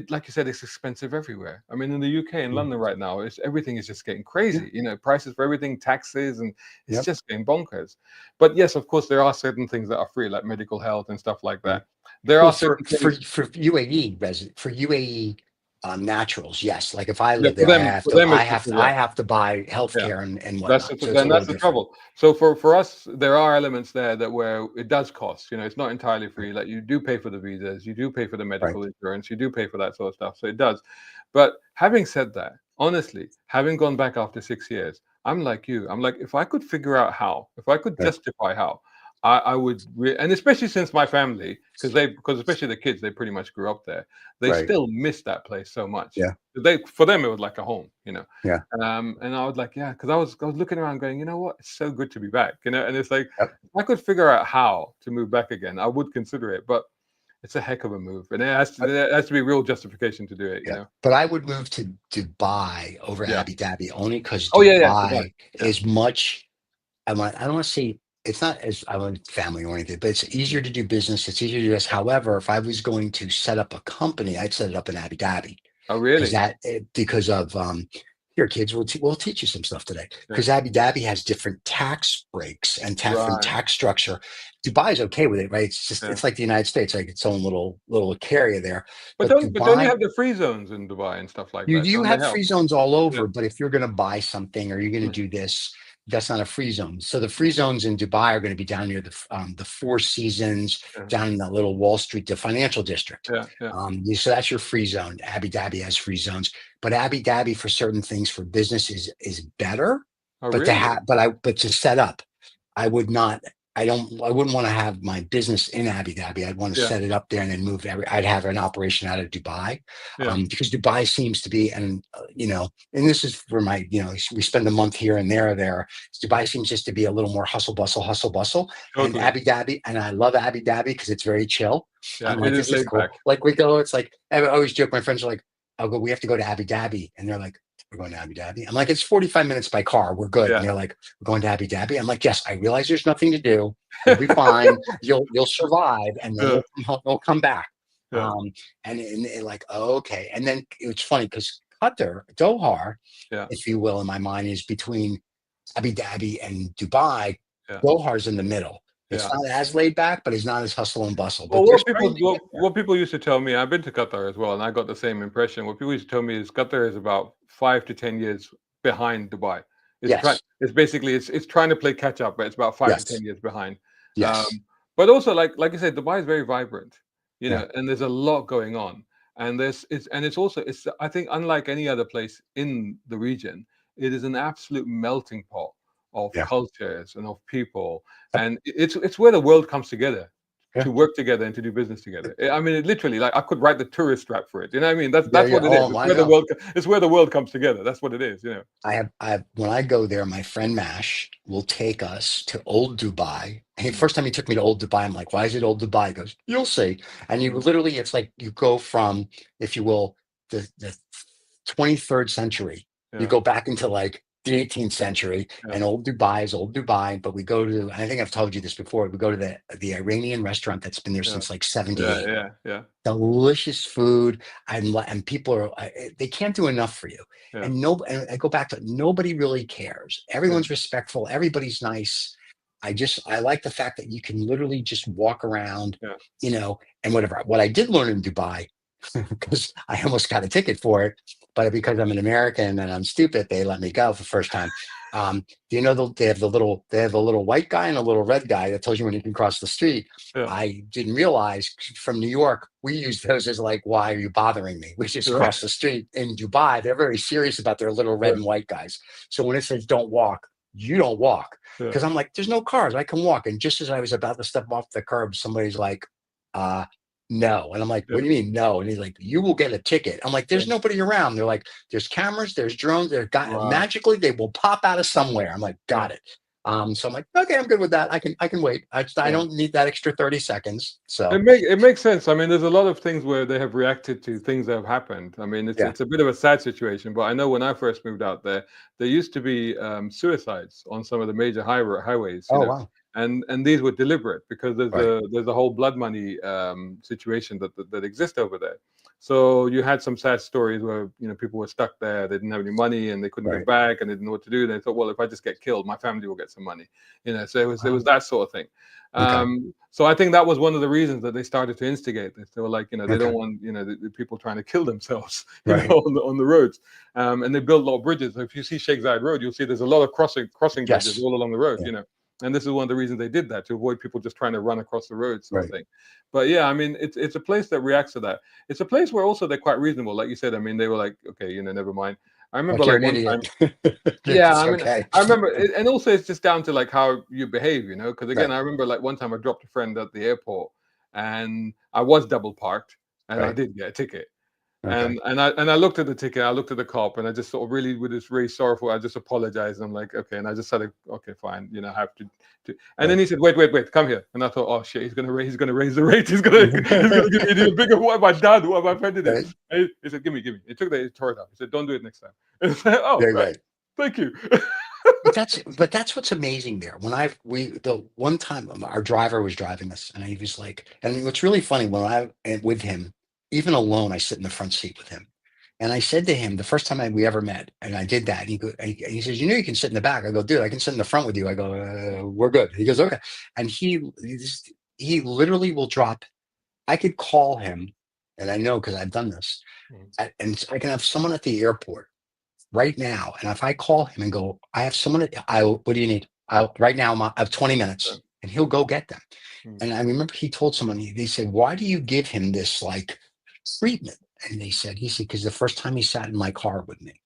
like you said, it's expensive everywhere. I mean, in the UK, in London right now, everything is just getting crazy. Prices for everything, taxes, and it's just getting bonkers. But yes, of course, there are certain things that are free, like medical health and stuff like that. There are certain for UAE Naturals, yes. Like if I Yeah, live there, for them it's just I yeah. have to buy Yeah. healthcare and That's whatnot. the So it's a then little that's the different. trouble. So for us, there are elements there that where it does cost. It's not entirely free. Like you do pay for the visas, you do pay for the Right, medical insurance, you do pay for that sort of stuff. So it does. But having said that, honestly, having gone back after 6 years, I'm like you. I'm like, if I could figure out how, if I could right, justify how, I would, and especially since my family, because especially the kids, they pretty much grew up there. They right. still miss that place so much. Yeah, For them it was like a home. yeah. And I was like, yeah, because I was looking around going, you know what? It's so good to be back. And it's like, Yep. if I could figure out how to move back again, I would consider it. But it's a heck of a move. And there has to be real justification to do it, you Yeah, know? but I would move to Dubai over Yeah. Abu Dhabi only because Oh, yeah, yeah. Dubai. Dubai Yeah. is much. I don't want to say it's not as I want family oriented, but it's easier to do business. It's easier to do this. However, if I was going to set up a company, I'd set it up in Abu Dhabi Oh, because really? because of your kids will teach you some stuff today Yeah. because Abu Dhabi has different tax breaks and different Right. tax structure. Dubai is okay with it, right? It's just Yeah. it's like the United States, like its own little area there. But But don't you Dubai, have the free zones in Dubai and stuff like you that? do Don't they have help? free zones all Yeah. over, but if you're going to buy something or you're going to Mm. do this, that's not a free zone. So the free zones in Dubai are going to be down near the Four Seasons, Yeah. down in that little Wall Street, the financial district. Yeah. Yeah. So that's your free zone. Abu Dhabi has free zones, but Abu Dhabi for certain things for business is better. Oh, But to really? have, but to set up, I would not. I wouldn't want to have my business in Abu Dhabi. I'd want to Yeah. set it up there and then I'd have an operation out of Dubai, Yeah. because Dubai seems to be, and and this is for my, we spend a month here and there. Dubai seems just to be a little more hustle bustle. And Totally. Abu Dhabi, and I love Abu Dhabi because it's very chill. Yeah. I'm It like, is this is laid cool. back. Like we go, it's like I always joke. My friends are like, I'll go. We have to go to Abu Dhabi, and they're like, we're going to Abu Dhabi. I'm like, it's 45 minutes by car. We're good. And Yeah. they're like, we're going to Abu Dhabi. I'm like, yes, I realize there's nothing to do. You'll be fine. You'll survive, and then Yeah. we'll come back. Yeah. And like, oh, okay. And then it's funny because Qatar, Doha, Yeah. if you will, in my mind, is between Abu Dhabi and Dubai. Yeah. Doha's in the middle. It's Yeah. not as laid back, but it's not as hustle and bustle. Well, But there's great things there. what people used to tell me, I've been to Qatar as well, and I got the same impression. What people used to tell me is Qatar is about 5 to 10 years behind Dubai. Yes, It's basically it's trying to play catch up, but it's about five to yes, ten years behind. Um, yes. but also, like I said, Dubai is very vibrant, Yeah, and there's a lot going on, and it's also I think unlike any other place in the region, it is an absolute melting pot of yeah, cultures and of people, yep, and it's where the world comes together yeah. to work together and to do business together. I mean, it literally, like I could write the tourist trap for it. You know what I mean? Yeah, That's yeah. what it is. Oh, I know. It's where the world comes together. That's what it is. When I go there, my friend Mash will take us to old Dubai. And the Mm, first time he took me to old Dubai, I'm like, why is it old Dubai? He goes, you'll see. And you mm, literally, it's like you go from, if you will, the 23rd century. You yeah, go back into like the 18th century, yeah, and old Dubai is old Dubai. But we go to, I think I've told you this before, we go to the Iranian restaurant that's been there yeah, since like yeah, 78. yeah, yeah, Delicious food, and people are, they can't do enough for you. yeah, And I go back to, nobody really cares. yeah, Everyone's respectful, everybody's nice. I like the fact that you can literally just walk around, yeah, and whatever. What I did learn in Dubai, because I almost got a ticket for it, but because I'm an American and I'm stupid, they let me go for the first time. Do you know they have the little white guy and a little red guy that tells you when you can cross the street. yeah, I didn't realize from New York, we use those as like, why are you bothering me? We just right, cross the street. In Dubai, they're very serious about their little red yeah, and white guys. So when it says don't walk, you don't walk. yeah, Because I'm like, there's no cars, I can walk. And just as I was about to step off the curb, somebody's like, uh, no. And I'm like, yeah, what do you mean no? And he's like, you will get a ticket. I'm like, yeah, there's nobody around. They're like, there's cameras, there's drones, there's got right, magically they will pop out of somewhere. I'm like, yeah, got it. So I'm like, okay, I'm good with that. I can wait. I yeah. don't need that extra 30 seconds. So It makes sense. I mean, there's a lot of things where they have reacted to things that have happened. I mean, yeah. it's a bit of a sad situation, but I know when I first moved out there, there used to be suicides on some of the major highways. Oh wow. and these were deliberate because Right. there's a whole blood money situation that exists over there. So you had some sad stories where people were stuck there, they didn't have any money and they couldn't get Right. back and they didn't know what to do. They thought, well, if I just get killed, my family will get some money. So it was Wow. that sort of thing. Okay. So I think that was one of the reasons that they started to instigate this. They were like, they Okay. don't want the people trying to kill themselves, Right. on the roads. And they built a lot of bridges. So if you see Sheikh Zayed Road, you'll see there's a lot of crossing bridges Yes. all along the road. Yeah. And this is one of the reasons they did that, to avoid people just trying to run across the road, sort of Right. thing. But yeah, I mean, it's a place that reacts to that. It's a place where also they're quite reasonable, like you said. I mean, they were like, okay, never mind. I remember Like you're like an one time. idiot. Yeah, It's I mean, okay. I remember, and also it's just down to like how you behave, because again, Right. I remember like one time I dropped a friend at the airport, and I was double parked, and I Right. did get a ticket. Okay. And I looked at the ticket, I looked at the cop, and I just sort of really, with this really sorrowful, I just apologized. And I'm like, okay, and I just said, okay, fine, I have to. And then Right. he said, wait, come here. And I thought, oh shit, he's gonna raise the rate. He's gonna give me a bigger. What have I done? What have I offended him? Right. And he said, give me. He took he tore it up. He said, don't do it next time. And I said, oh, Right. right, Right. thank you. But that's what's amazing there. The one time our driver was driving us, and he was like, and what's really funny when and with him, even alone, I sit in the front seat with him, and I said to him the first time we ever met, and I did that, and he says, you can sit in the back. I go, dude, I can sit in the front with you. I go, we're good. He goes, okay, and he literally will drop. I could call him, and I know because I've done this, and I can have someone at the airport right now. And if I call him and go, I have someone, what do you need? Right now, I have 20 minutes, and he'll go get them. Mm. And I remember he told someone, they said, why do you give him this like treatment? And he said, because the first time he sat in my car with me,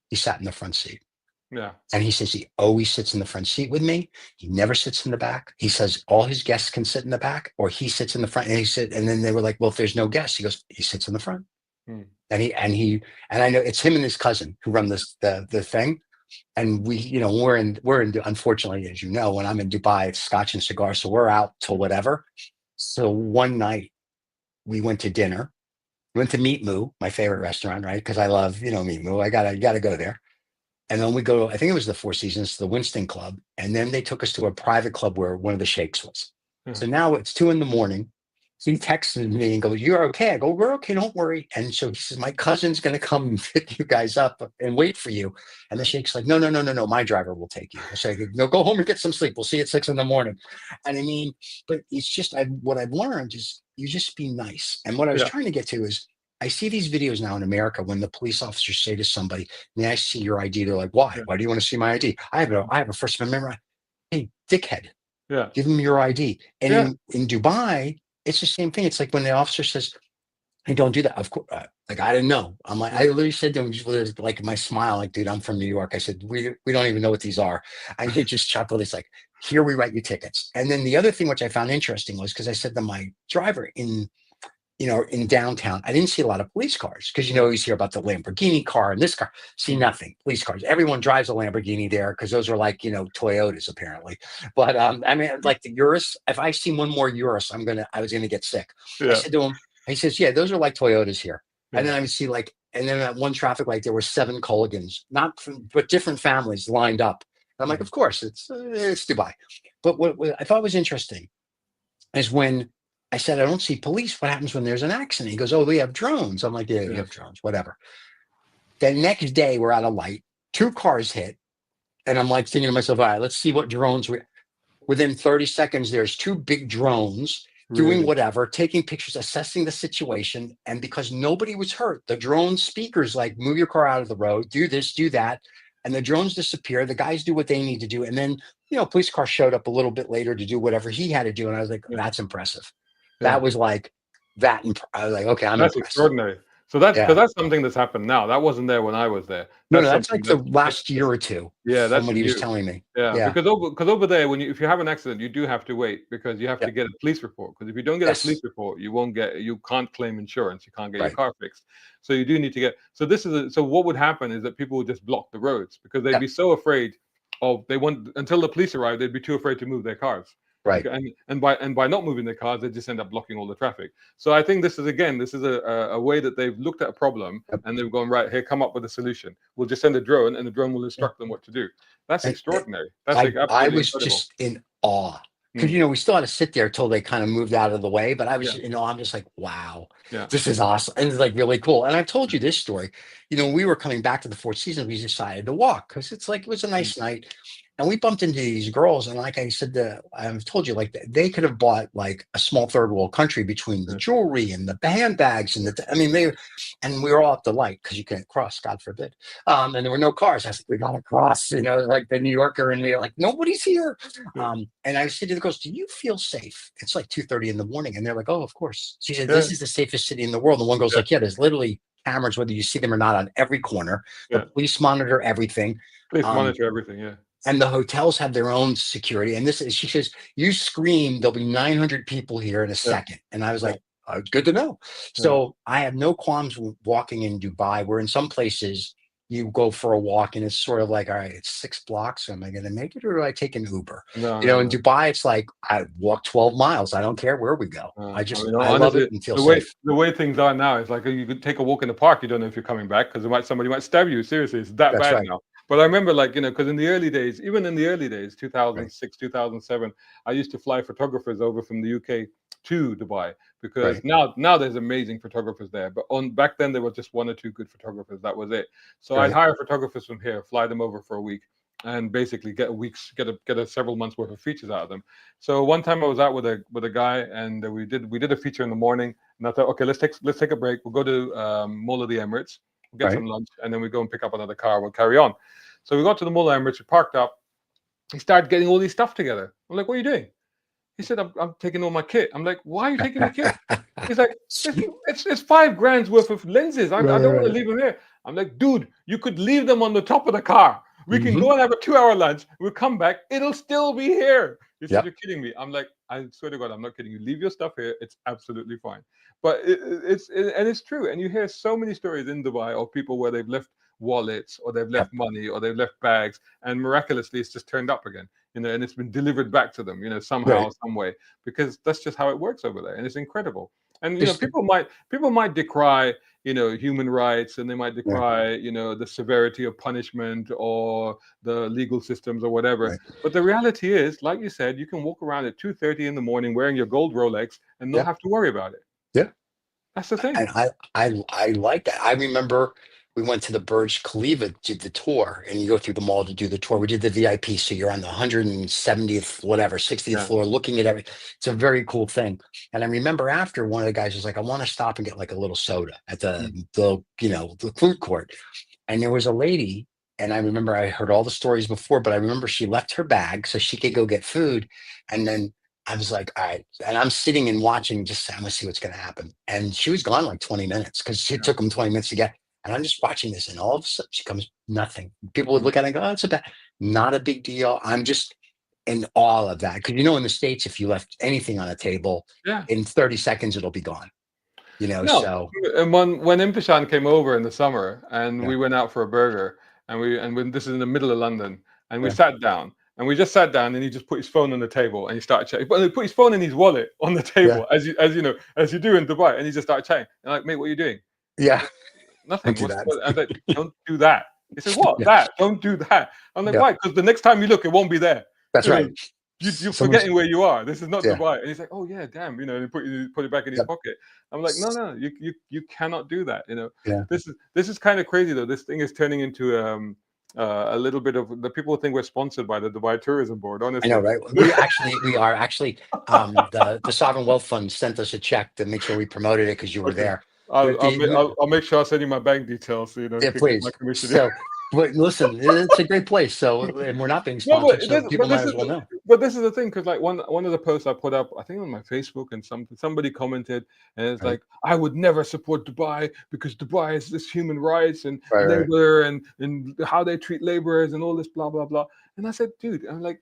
he sat in the front seat. Yeah. And he says he always sits in the front seat with me. He never sits in the back. He says all his guests can sit in the back, or he sits in the front. And then they were like, well, if there's no guests, he goes, he sits in the front. Mm. And I know it's him and his cousin who run the thing. And we're in unfortunately, as you know, when I'm in Dubai, it's scotch and cigars. So we're out till whatever. So one night we went to dinner. We went to Meat Moo, my favorite restaurant, right? Because I love, Meat Moo. I gotta go there. And then we go, I think it was the Four Seasons, the Winston Club. And then they took us to a private club where one of the sheikhs was. So now it's 2 a.m. He texted me and goes, you're okay. I go, we're okay. Don't worry. And so he says, my cousin's going to come and pick you guys up and wait for you. And the sheikh's like, no. My driver will take you. I say, no, go home and get some sleep. We'll see you at 6 a.m. And I mean, but it's just, what I've learned is you just be nice. And what I was Yeah. trying to get to is I see these videos now in America when the police officers say to somebody, may I see your ID? They're like, why? Why do you want to see my ID? I have a First Amendment right. Hey, dickhead. Yeah. Give them your ID. And Yeah. in Dubai, it's the same thing. It's like when the officer says, "Hey, don't do that." Of course, like I didn't know. I'm like, I literally said to him, with like my smile, like, "Dude, I'm from New York." I said, "We don't even know what these are." And he just chuckled. It's like, "Here we write you tickets." And then the other thing which I found interesting was because I said to my driver in downtown, I didn't see a lot of police cars because you always hear about the Lamborghini car and this car. See nothing. Police cars. Everyone drives a Lamborghini there because those are like Toyotas apparently. But I mean, like the Urus. If I see one more Urus, I was gonna get sick. I Yeah. said to him, he says, "Yeah, those are like Toyotas here." And Yeah. then I would see and then at one traffic light there were 7 Culligans, but different families lined up. And I'm like, of course, it's Dubai. But what I thought was interesting is when I said, I don't see police. What happens when there's an accident? He goes, oh, we have drones. I'm like, yeah, you have drones, whatever. The next day, we're at a light, 2 cars hit. And I'm like thinking to myself, all right, let's see what drones within 30 seconds, there's 2 big drones doing Really? whatever, taking pictures, assessing the situation. And because nobody was hurt, the drone speakers like, move your car out of the road, do this, do that. And the drones disappear. The guys do what they need to do. And then, police car showed up a little bit later to do whatever he had to do. And I was like, that's impressive. That was like that. I was like, okay, I'm That's impressed. extraordinary. So that's because Yeah. that's something that's happened now. That wasn't there when I was there. No, That's that's something like the that's last year or two. yeah, From that's what he was new. telling me. Yeah, Yeah. because over there, if you have an accident, you do have to wait because you have to Yep. get a police report. Because if you don't get a police Yes. report, you can't claim insurance. You can't get your Right. car fixed. So you do need to get. So so what would happen is that people would just block the roads because they'd Yep. be so afraid until the police arrive. They'd be too afraid to move their cars. Right. And by not moving their cars, they just end up blocking all the traffic. So I think this is a way that they've looked at a problem Yep. and they've gone, right here, come up with a solution. We'll just send a drone and the drone will instruct them what to do. That's And extraordinary. That's I absolutely was incredible. just in awe. Because Mm. we still had to sit there till they kind of moved out of the way. But I was, Yeah. I'm just like, wow, Yeah. this is awesome, and it's like really cool. And I've told you this story. We were coming back to the Four Seasons. We decided to walk because it's like it was a Mm. nice night, and we bumped into these girls. And like I said, I've told you, like they could have bought like a small third world country between the Yeah. jewelry and the handbags and I mean, and we were all up the light because you can't cross, God forbid. And there were no cars. I said, we got to cross, like the New Yorker, and we were like, nobody's here. Yeah. And I said to the girls, do you feel safe? It's like 2:30 in the morning. And they're like, oh, of course. She said, Yeah. this is the safest city in the world. And one girl's Yeah. like, yeah, there's literally cameras, whether you see them or not, on every corner. The Yeah. police monitor everything. Please Um, monitor everything. Yeah. and the hotels have their own security. And she says, you scream, there'll be 900 people here in a Yeah. second. And I was Yeah. like, good to know. Yeah. So I have no qualms with walking in Dubai, where in some places you go for a walk and it's sort of like, all right, it's 6 blocks. Am I going to make it, or do I take an Uber? No. No. In No. Dubai, it's like I walk 12 miles. I don't care where we go. I mean, I love honestly, it and feel the way safe. the way things are now, it's like you could take a walk in the park. You don't know if you're coming back because somebody might stab you. Seriously, it's that That's bad right. now. But I remember, like, because in the early days, even in the early days, Right. 2006, 2007, I used to fly photographers over from the UK to Dubai because Right. now there's amazing photographers there. But back then there were just one or two good photographers. That was it. So I'd Right. hire photographers from here, fly them over for a week, and basically get a several months worth of features out of them. So one time I was out with a guy, and we did a feature in the morning, and I thought, okay, let's take a break. We'll go to Mall of the Emirates, we'll get Right. some lunch, and then we go and pick up another car. We'll carry on. So we got to the Mall of Emirates, we parked up. He started getting all these stuff together. I'm like, what are you doing? He said, I'm taking all my kit. I'm like, why are you taking the kit? He's like, it's $5,000 worth of lenses. I Right. don't want to Right. leave them here. I'm like, dude, you could leave them on the top of the car. We can Mhm. go and have a 2-hour lunch. We'll come back. It'll still be here. He said, Yep. you're kidding me. I'm like, I swear to God, I'm not kidding you. Leave your stuff here. It's absolutely fine. But it's true. And you hear so many stories in Dubai of people where they've left wallets, or they've Yep. left money, or they've left bags, and miraculously it's just turned up again. And it's been delivered back to them, somehow, Right. some way, because that's just how it works over there, and it's incredible. And It's people might decry, human rights, and they might yeah. decry, the severity of punishment or the legal systems or whatever. Right. But the reality is, like you said, you can walk around at 2:30 in the morning wearing your gold Rolex and not Yeah. have to worry about it. Yeah. That's the thing. And I like that. I remember we went to the Burj Khalifa, did the tour, and you go through the mall to do the tour. We did the VIP, so you're on the 170th, whatever, 60th Yeah. floor, looking at everything. It's a very cool thing. And I remember after, one of the guys was like, I want to stop and get like a little soda at Mm. the food court. And there was a lady, and I remember I heard all the stories before, but I remember she left her bag so she could go get food, and then I was like, all right. And I'm sitting and watching, just I'm gonna see what's gonna happen. And she was gone like 20 minutes because it Yeah. took them 20 minutes to get. And I'm just watching this, and all of a sudden she comes, nothing. People would Mm. look at it and go, oh, it's a bad, not a big deal. I'm just in awe of that. Because in the States, if you left anything on a table, Yeah. in 30 seconds it'll be gone. No, So and when Imtishan came over in the summer, and yeah, we went out for a burger, and when this is in the middle of London, and we yeah, sat down, and we just sat down, and he just put his phone on the table, and he started chatting. But he put his phone in his wallet on the yeah, table, as you do in Dubai, and he just started chatting. And I'm like, mate, what are you doing? yeah. Nothing. Don't do that. I was like, don't do that. He said, what? Yeah, That? Don't do that. I'm like, yeah. why? Because the next time you look, it won't be there. That's You know, right. you're Someone's forgetting where you are. This is not yeah, Dubai. And he's like, oh yeah, damn. And he put it back in his yep, pocket. I'm like, no, you cannot do that. yeah. This is kind of crazy though. This thing is turning into a little bit of the people think we're sponsored by the Dubai Tourism Board. I know, Honestly, right? We are actually, the Sovereign Wealth Fund sent us a check to make sure we promoted it because you were okay. there. But I'll make sure I send you my bank details so you yeah, can get my please. commission. So, but listen, it's a great place. So, and we're not being No, sponsored, so people might as well know. but this is the thing, because like one of the posts I put up, I think on my Facebook, and somebody commented, and it's Right, like, I would never support Dubai because Dubai is this human rights and right, right, labor and how they treat laborers and all this blah blah blah. And I said, dude, I'm like,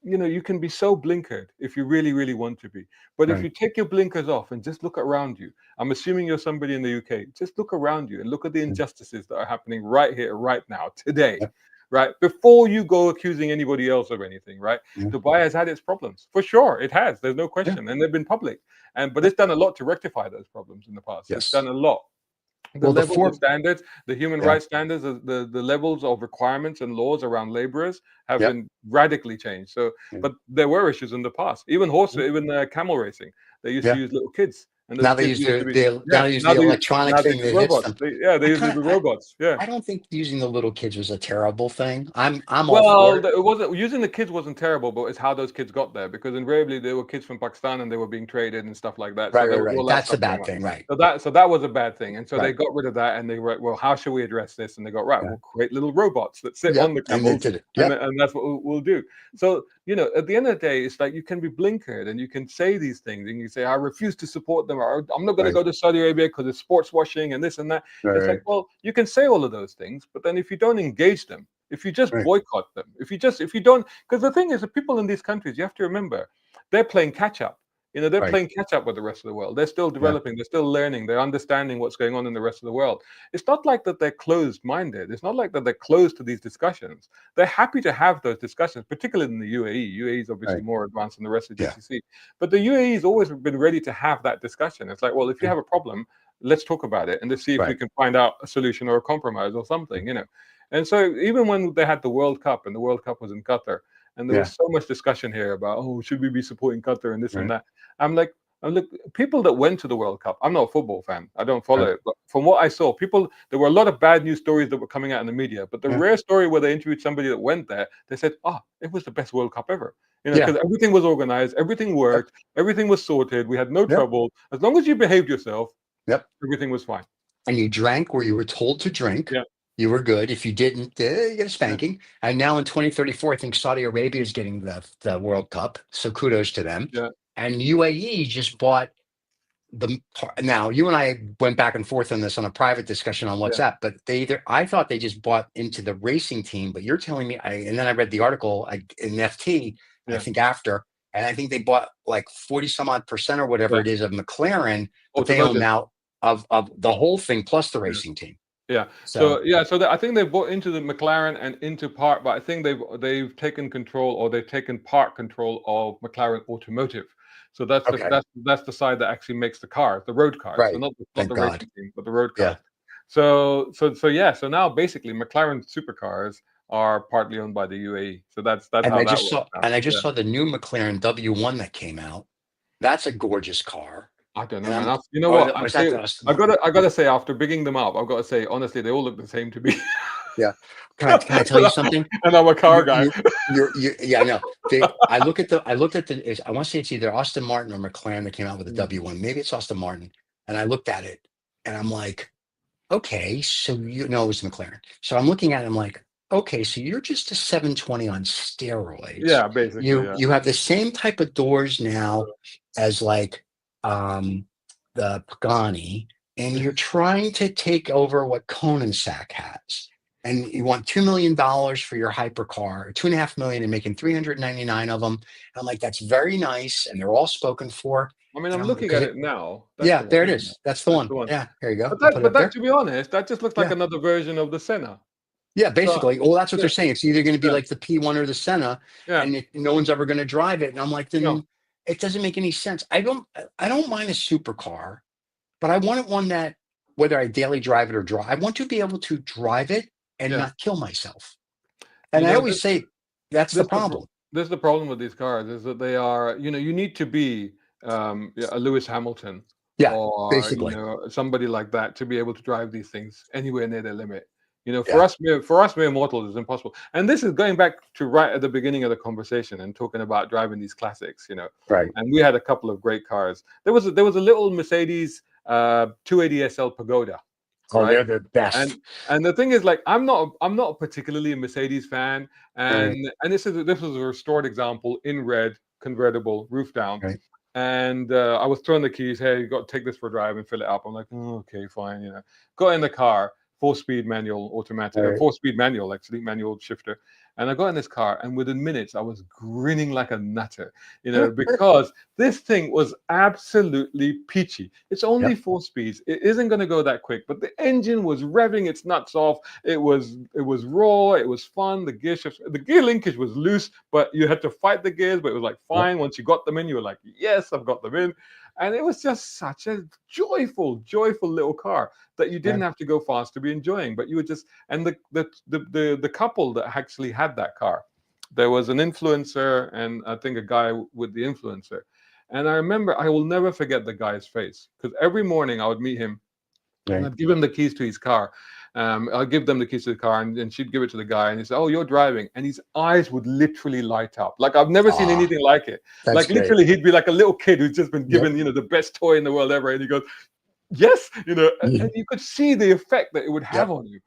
you can be so blinkered if you really really want to be, but if right. you take your blinkers off and just look around you, I'm assuming you're somebody in the UK, just look around you and look at the Mm, injustices that are happening right here, right now, today, yep, right? Before you go accusing anybody else of anything, right? yeah, Dubai has had its problems, for sure. It has. There's no yeah, question, and they've been public. But yeah, it's done a lot to rectify those problems in the past. It's yes, done a lot. The Well, the levels of four, standards, the human yeah, rights standards, the levels of requirements and laws around laborers have yep, been radically changed. So, yeah, but there were issues in the past. Even camel racing, they used to yeah. use little kids, and those Now they kids use used to be now yeah. they use the electronic Now they thing use that hits robots. them. They I use kind of little robots. Yeah. I don't think using the little kids was a terrible thing. I'm all for Well, it. it wasn't using the kids wasn't terrible, but it's how those kids got there because invariably they were kids from Pakistan and they were being traded and stuff like that. So Right, there right, was right. all that That's a stuff going bad on. thing, right? So that was a bad thing, and so they Right. got rid of that and they were well, how should we address this? And they got right, Yeah. we'll create little robots that sit on Yep. the And they camels, did it. and Yep. and that's what we'll do. So at the end of the day, it's like you can be blinkered and you can say these things and you say I refuse to support them, or I'm not going to Right. go to Saudi Arabia because it's sports washing and this and that. Right. It's like, Right. well, you can say all of those things, but then if you don't engage them, if you just Right. boycott them, if you don't, because the thing is, the people in these countries, you have to remember, they're playing catch up. They're Right. playing catch up with the rest of the world. They're still Yeah. developing. They're still learning. They're understanding what's going on in the rest of the world. It's not like that they're closed-minded. It's not like that they're closed to these discussions. They're happy to have those discussions, particularly in the UAE. UAE is obviously Right. more advanced than the rest of Yeah. GCC, but the UAE has always been ready to have that discussion. It's like, well, if you Yeah. have a problem, let's talk about it and let's see if we Right. can find out a solution or a compromise or something. And so even when they had the World Cup and the World Cup was in Qatar, and there Yeah. was so much discussion here about, oh, should we be supporting Qatar and this and Right. that? I'm like, look, people that went to the World Cup, I'm not a football fan. I don't follow Right. it. But from what I saw, there were a lot of bad news stories that were coming out in the media. But the Yeah. rare story where they interviewed somebody that went there, they said, it was the best World Cup ever. Yeah. Because everything was organized, everything Yep. worked, everything was sorted. We had no Yep. trouble. As long as you behaved yourself, Yep. everything was fine. And you drank where you were told to drink. Yeah. You were good. If you didn't, you get a Yeah. spanking. And now in 2034, I think Saudi Arabia is getting the World Cup. So kudos to them. Yeah. And UAE just bought now you and I went back and forth on this on a private discussion on Yeah. WhatsApp, but I thought they just bought into the racing team, but you're telling me, and then I read the article in FT, I Yeah. think after, and I think they bought like 40 some odd percent or whatever Yeah. it is of McLaren, but they own Automotive. now of the whole thing plus the Yeah. racing team. Yeah. So I think they've bought into the McLaren and into part, but I think they've taken control, or they've taken part control of McLaren Automotive. So okay, that's the side that actually makes the cars, the road cars. So right. not Thank the God. racing team, but the road Yeah. cars. So yeah. So now basically McLaren supercars are partly owned by the UAE. So that's And how I that just works saw now. and I just Yeah. saw the new McLaren W1 that came out. That's a gorgeous car. I don't know, And man. I'm You know or what? the, was that the I Aston gotta I Martin? gotta say, after bigging them up, I've got to say honestly, they all look the same to me. Yeah. Can I tell you something? And I'm a car You guy. you yeah, I know. I looked at I want to say it's either Aston Martin or McLaren that came out with a Mm. W1. Maybe it's Aston Martin. And I looked at it and I'm like, okay, so it was McLaren. So I'm looking at it, I'm like, okay, so you're just a 720 on steroids. Yeah, basically, You yeah. you have the same type of doors now as like um the Pagani, and you're trying to take over what Koenigsegg has. And you want $2 million for your hypercar, 2.5 million, and making 399 of them. And I'm like, that's very nice, and they're all spoken for. I mean, And I'm I'm looking at because it now. That's yeah, the one, there it isn't it? is. That's the That's one. the one. Yeah, there you go. But I'll that put it but up that there. to be honest, that just looks like Yeah. another version of the Senna. Yeah, So basically. Well, that's what yeah, they're saying. It's either going to be yeah, like the P1 or the Senna, yeah. and no one's ever going to drive it. And I'm like, No, then it doesn't make any sense. I don't mind a supercar, but I wanted one that, whether I daily drive it or drive, I want to be able to drive it and yeah. not kill myself. You And I know, always say that's the this the pro- problem. this is the problem with these cars is that they are, you need to be yeah, a Lewis Hamilton Yeah, or basically. somebody like that to be able to drive these things anywhere near their limit. For Yeah, us mere mortals, it's impossible. And this is going back to right at the beginning of the conversation and talking about driving these classics. right. And we had a couple of great cars. There was a little Mercedes 280 SL Pagoda, Oh, right? they're the best. And the thing is, like, I'm not particularly a Mercedes fan, Right, and this was a restored example in red, convertible, roof down, right. and I was throwing the keys. Hey, you got to take this for a drive and fill it up. I'm like, oh, okay, fine. Got in the car, 4-speed manual, automatic, Right. 4-speed manual, actually, manual shifter. And I got in this car, and within minutes, I was grinning like a nutter, because this thing was absolutely peachy. It's only Yep. 4 speeds. It isn't going to go that quick, but the engine was revving its nuts off. It was raw. It was fun. The gear linkage was loose, but you had to fight the gears. But it was like Yep. fine. Once you got them in, you were like, yes, I've got them in. And it was just such a joyful little car that you didn't Right. have to go fast to be enjoying, but you were just, and the couple that actually had that car, there was an influencer and I think a guy with the influencer. And I remember, I will never forget the guy's face, because every morning I would meet him and Right. I'd give him the keys to his car. I'll give them the keys to the car, and she'd give it to the guy, and he'd say, "Oh, you're driving," and his eyes would literally light up. Like I've never seen Ah, anything like it. that's Like great. literally, he'd be like a little kid who's just been Yep. given, the best toy in the world ever, and he goes, "Yes," and Mhm. you could see the effect that it would have Yep. on you,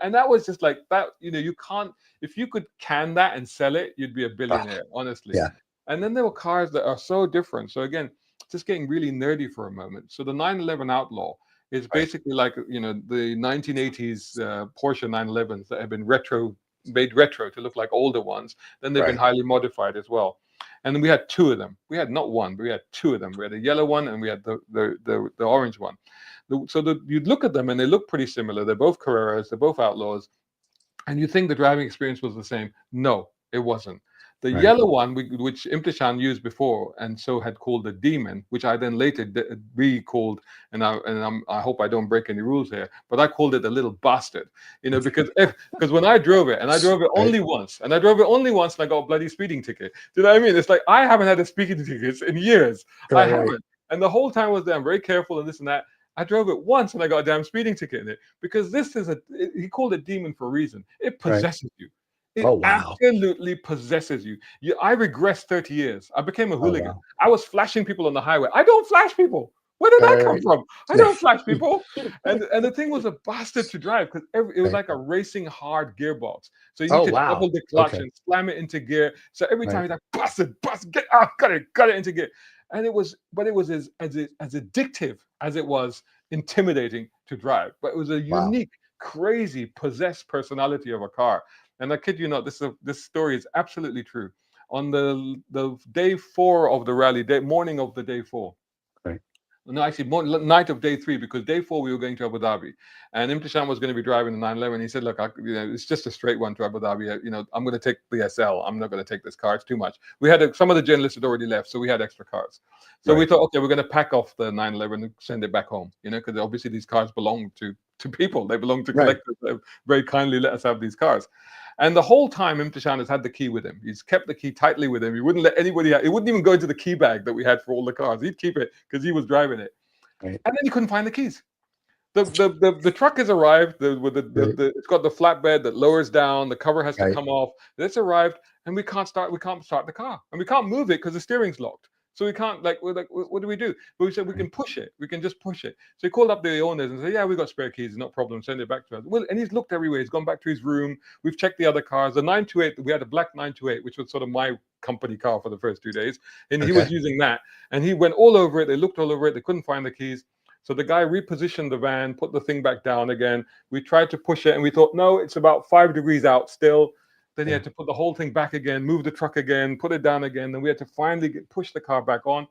and that was just like that. You can't, if you could can that and sell it, you'd be a Ah, billionaire, honestly. yeah. And then there were cars that are so different. So again, just getting really nerdy for a moment. So the 911 Outlaw is Right. basically like the 1980s Porsche 911s that have been made retro to look like older ones. Then they've been Right. highly modified as well. And then we had two of them. We had not one, but we had two of them. We had a yellow one and we had the orange one. You'd look at them and they look pretty similar. They're both Carreras. They're both Outlaws, and you think the driving experience was the same. No, it wasn't. The Right. yellow one, which Imtishan used before, and so had called the demon, which I then later recalled, I hope I don't break any rules here, but I called it the little bastard, because when I drove it, and I drove it Right. only once, and I drove it only once, and I got a bloody speeding ticket. Do you know what I mean? It's like I haven't had a speeding ticket in years. I Right. Right. haven't, and the whole time I was there, I'm very careful and this and that. I drove it once and I got a damn speeding ticket in it, because this is he called it demon for a reason. It Right. possesses you. Oh, It wow. absolutely possesses you. I regressed 30 years. I became a Oh, hooligan. wow. I was flashing people on the highway. I don't flash people. Where did that Right. come Right. from? I Yeah. don't flash people. And the thing was a bastard to drive, because it was Right. like a racing hard gearbox. So you need Oh, to wow. double the clutch Okay. and slam it into gear. So every time Right. he's like, bust, get out, got it into gear. And it was as addictive as it was intimidating to drive. But it was a Wow. unique, crazy, possessed personality of a car. And I kid you not, this story is absolutely true. On the day four of the rally, morning of the day four, Right. no, actually, night of day three, because day four we were going to Abu Dhabi, and Imtishan was going to be driving the 911. He said, "Look, it's just a straight one to Abu Dhabi. I'm going to take the SL. I'm not going to take this car. It's too much." We had some of the journalists had already left, so we had extra cars. So we Right. thought, okay, we're going to pack off the 911 and send it back home. Because obviously these cars belong to people. They belong to Right. collectors. They very kindly let us have these cars. And the whole time, Imtishan has had the key with him. He's kept the key tightly with him. He wouldn't let anybody out. He wouldn't even go into the key bag that we had for all the cars. He'd keep it because he was driving it. Right. And then he couldn't find the keys. The truck has arrived. Right. It's got the flatbed that lowers down. The cover has to Right. come off. It's arrived, and we can't start. We can't start the car, and we can't move it because the steering's locked. So we can't, like, we're like, what do we do? But we said we Right. can push it. We can just push it. So he called up the owners and said, "Yeah, we got spare keys. No problem. Send it back to us." Well, and he's looked everywhere. He's gone back to his room. We've checked the other cars. The 928. We had a black 928, which was sort of my company car for the first 2 days, and he Okay. was using that. And he went all over it. They looked all over it. They couldn't find the keys. So the guy repositioned the van, put the thing back down again. We tried to push it, and we thought, no, it's about 5 degrees out still. Then he Yeah. had to put the whole thing back again, move the truck again, put it down again. Then we had to finally push the car back on.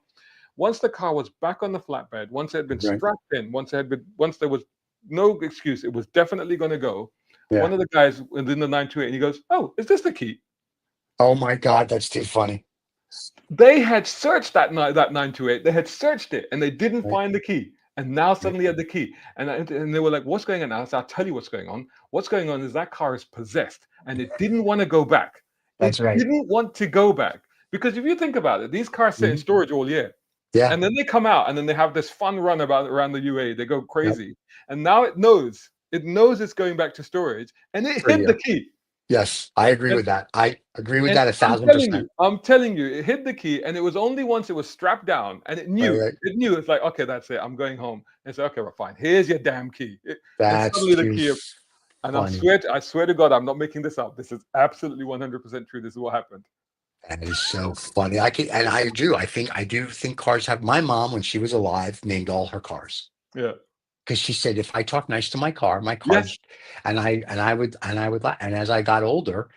Once the car was back on the flatbed, once it had been Right. strapped in, once there was no excuse, it was definitely going to go. Yeah. One of the guys within the 928, and he goes, "Oh, is this the key?" Oh my God, that's too funny. They had searched that 928. They had searched it and they didn't Right. find the key. And now Right. suddenly had the key. And they were like, "What's going on?" I said, "I'll tell you what's going on. What's going on is that car is possessed and it didn't want to go back. That's It right. didn't want to go back." Because if you think about it, these cars sit in Mhm. storage all year. Yeah. And then they come out and then they have this fun run around the UAE. They go Yep. crazy. And now it knows it's going back to storage, and it For hid the you. key. Yes, I agree And with that. I agree with and that a I'm thousand telling percent. you, I'm telling you, it hid the key, and it was only once it was strapped down, and it Right. knew, Right. it knew. It's like, okay, that's it. I'm going home. And it's like, okay, well, fine. Here's your damn key. And That's suddenly the too key, and funny. I swear to God, I'm not making this up. This is absolutely 100% true. This is what happened. That is so funny. And I do. I do think cars have. My mom, when she was alive, named all her cars. Yeah. Because she said, if I talk nice to my Yes. car's, and as I got older,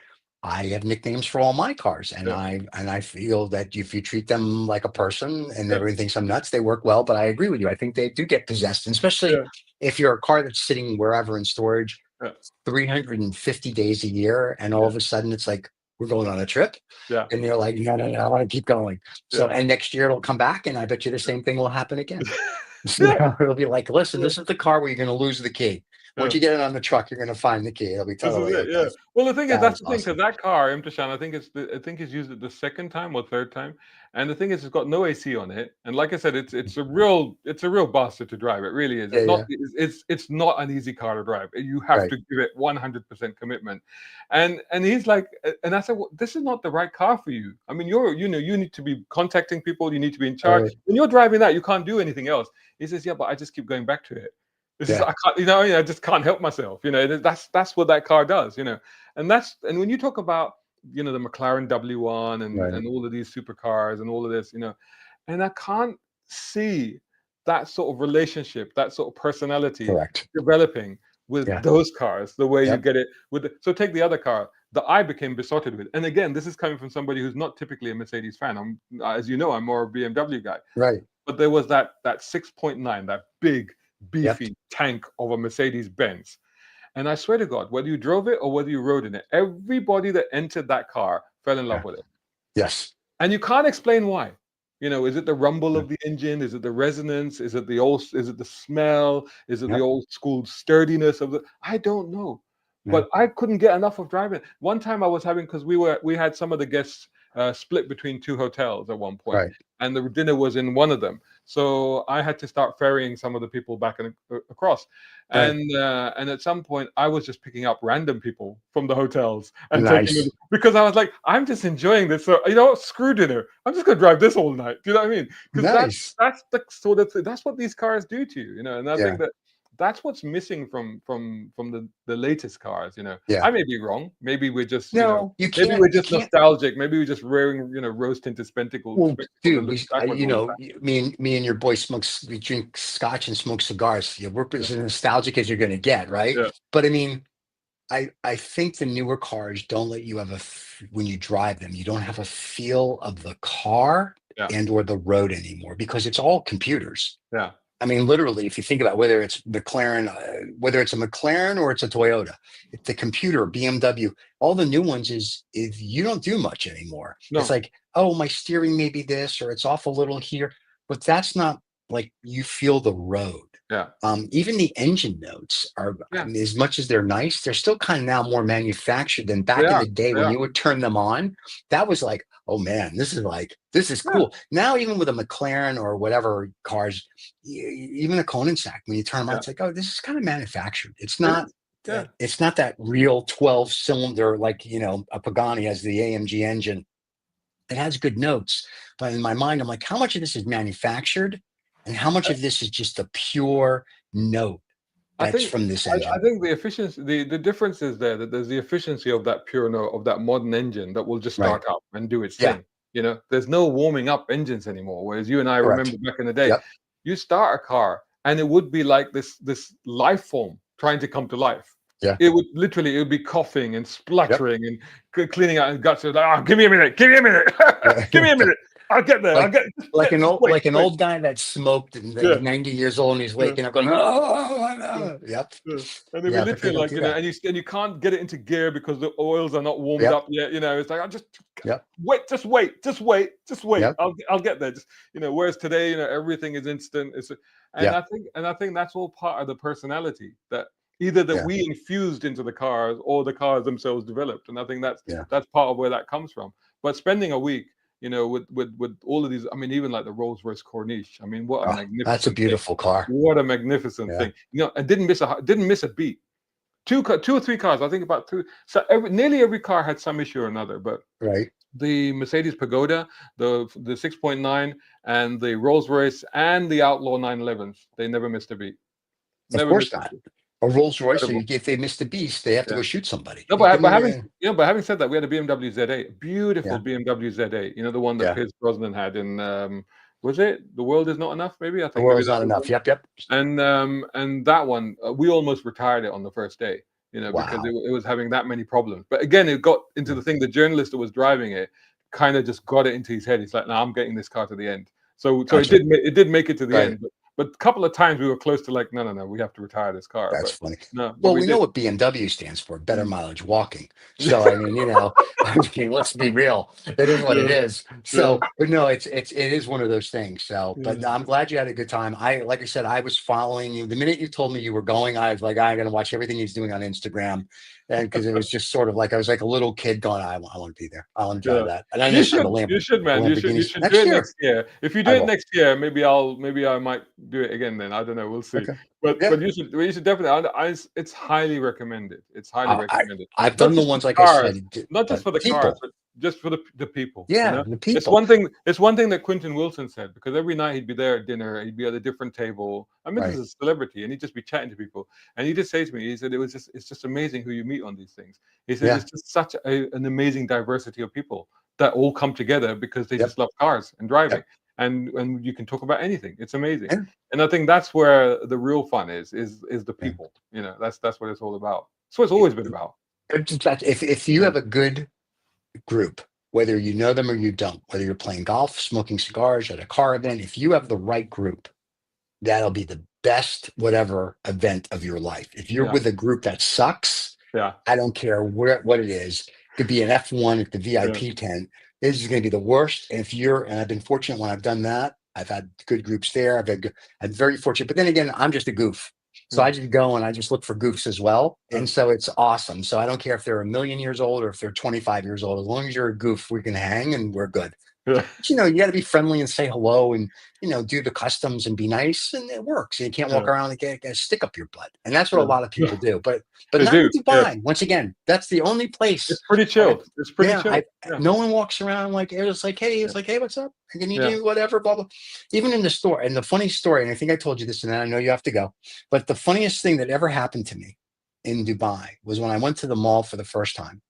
I have nicknames for all my cars, and Yeah. I feel that if you treat them like a person and Yeah. everyone thinks I'm nuts, they work well. But I agree with you. I think they do get possessed, and especially Yeah. if you're a car that's sitting wherever in storage Yeah. 350 days a year, and all Yeah. of a sudden it's like, we're going on a trip. Yeah. And you're like, no, no, no, I want to keep going. So, Yeah. and next year it'll come back, and I bet you the same thing will happen again. Yeah. It'll be like, listen, Yeah. this is the car where you're going to lose the key. Once Yeah. you get it on the truck, you're going to find the key. It'll be This is totally it, okay. yeah. Well, the thing is, That that's is the thing, because awesome. that car, Imtishan, I think he's used it the second time or third time, and the thing is, it's got no AC on it, and like I said, it's a real bastard to drive. It really is. Yeah, yeah. It's not an easy car to drive. You have Right. to give it 100% commitment, and he's like, and I said, well, this is not the right car for you. I mean, you need to be contacting people. You need to be in charge. Right. When you're driving that, you can't do anything else. He says, yeah, but I just keep going back to it. This is Yeah. I can't, I just can't help myself. That's what that car does. And when you talk about the McLaren W1 Right. and all of these supercars and all of this, and I can't see that sort of relationship, that sort of personality Correct. developing with Yeah. those cars the way you Yep. get it with. So take the other car that I became besotted with. And again, this is coming from somebody who's not typically a Mercedes fan. As you know, I'm more a BMW guy. Right. But there was that 6.9, that big, Yep. beefy tank of a Mercedes Benz. And I swear to God, whether you drove it or whether you rode in it, everybody that entered that car fell in love Yeah. with it. Yes. And you can't explain why. Is it the rumble Yeah. of the engine? Is it the resonance? Is it the smell? Is it the Yep. old school sturdiness of the? I don't know. Yeah. But I couldn't get enough of driving. One time I was having, because we had some of the guests split between two hotels at one point, Right. and the dinner was in one of them. So I had to start ferrying some of the people back across, Right. and at some point I was just picking up random people from the hotels and taking Nice. them, because I was like, I'm just enjoying this. So screw dinner. I'm just gonna drive this all night. Do you know what I mean? Because Nice. that's the sort of that's what these cars do to you. And I Yeah. think that's what's missing from the latest cars. Yeah. I may be wrong. Maybe we're just No, you can't. maybe we're You just can't. nostalgic. Maybe we're just wearing rose tinted spectacles. Well, spectacles dude, and look backwards all the time. me and your boy we drink scotch and smoke cigars. Yeah, we're as nostalgic as you're going to get, right? Yeah. But I mean, I think the newer cars don't let you have when you drive them, you don't have a feel of the car Yeah. and or the road anymore, because it's all computers. Yeah. I mean, literally, if you think about whether it's McLaren, whether it's a McLaren or it's a Toyota, the computer, BMW, all the new ones is you don't do much anymore. No. It's like, oh, my steering may be this, or it's off a little here, but that's not like you feel the road. Yeah. Even the engine notes are, I mean, as much as they're nice, they're still kind of now more manufactured than back in the day when you would turn them on. That was like, oh man, this is cool. Now, even with a McLaren or whatever cars, even a Koenigsegg, when you turn them on, it's like, oh, this is kind of manufactured. It's not. It's not that real 12-cylinder like a Pagani has the AMG engine. It has good notes, but in my mind, I'm like, how much of this is manufactured, and how much of this is just a pure note that's from this engine? I think the efficiency, the difference is there, that there's the efficiency of that pure note, of that modern engine that will just start up and do its thing. There's no warming up engines anymore. Whereas you and I remember back in the day, you start a car and it would be like this life form trying to come to life. It would be coughing and spluttering and cleaning out his guts. Like, oh, give me a minute, give me a minute, give me a minute. I'll get there. Like an old guy that smoked and 90 years old, and he's waking up going, oh. Yep. And then we literally like, and you can't get it into gear because the oils are not warmed up yet. It's like, I just wait. I'll get there. Whereas today, everything is instant. I think that's all part of the personality that either that we infused into the cars or the cars themselves developed. And I think that's part of where that comes from. But spending a week, with all of these, I mean, even like the Rolls-Royce Corniche. I mean, what a magnificent! That's a beautiful car. What a magnificent thing! I didn't miss a beat. Two or three cars, I think about two. So nearly every car had some issue or another. But the Mercedes Pagoda, the 6.9, and the Rolls-Royce and the Outlaw 911s, they never missed a beat. Of course not. A Rolls Royce, so if they miss the beast, they have to go shoot somebody. No, but having said that, we had a BMW Z8, beautiful BMW Z8. The one that Pierce Brosnan had in. Was it The World Is Not Enough? Maybe I think The World Is Not Enough. Yep. And that one, we almost retired it on the first day. Because it was having that many problems. But again, it got into the thing. The journalist that was driving it kind of just got it into his head. He's like, "No, I'm getting this car to the end." So it did make it to the end. but a couple of times we were close to like, no, we have to retire this car. That's But funny. no, but Well, we we know did. what BMW stands for, better Mm. mileage walking. So I mean, I mean, let's be real. It is what it Yeah, is. yeah, So, but no, it is one of those things. So, but yeah. I'm glad you had a good time. Like I said, I was following you. The minute you told me you were going, I was like, I'm gonna watch everything he's doing on Instagram. And because it was just sort of like I was like a little kid going, I want to be there. I want to drive Yeah. that. And I understand You should, the man. You Lamborghinis should do next it year. next year. If you do I it will. next year, maybe I might do it again then. I don't know. We'll see. Okay. Yeah. But you should definitely. It's highly recommended. It's highly I, I recommended. I've Not done the just for ones the like I cars, said, not just but for the cars, people. but just for the people. You Yeah, know, the it's people. one thing. It's one thing that Quentin Wilson said, because every night he'd be there at dinner. He'd be at a different table. I mean, this Right. is a celebrity, and he'd just be chatting to people. And he just says to me, he said, it's just amazing who you meet on these things. He said, Yeah. it's just such an amazing diversity of people that all come together because they Yep. just love cars and driving, Yep. and you can talk about anything. It's amazing. Yeah. And I think that's where the real fun is the Yeah. people. That's what it's all about. That's what it's always been about. If you Mm. have a good group, whether you know them or you don't, whether you're playing golf, smoking cigars at a car event, if you have the right group, that'll be the best whatever event of your life. If you're Yeah, with a group that sucks, yeah, I don't care what it is. It could be an F1 at the yeah, VIP tent. This is going to be the worst. And if you're, and I've been fortunate when I've done that. I've had good groups there. I'm very fortunate. But then again, I'm just a goof. So yeah, I just go and I just look for goofs as well. yeah, And so it's awesome. So I don't care if they're a million years old or if they're 25 years old. As long as you're a goof, we can hang and we're good. yeah, But, you got to be friendly and say hello and, do the customs and be nice, and it works. You can't walk yeah. around and get a stick up your butt. And that's what a Yeah. lot of people do. But They not in do. Yes, Dubai. Once again, that's the only place. it's pretty I, chilled. It's pretty yeah, chilled. Yeah, no one walks around like yeah, it's like, hey, what's up? Can you yeah. do whatever? Blah blah. Even in the store. And the funny story, and I think I told you this, and I know you have to go. But the funniest thing that ever happened to me in Dubai was when I went to the mall for the first time.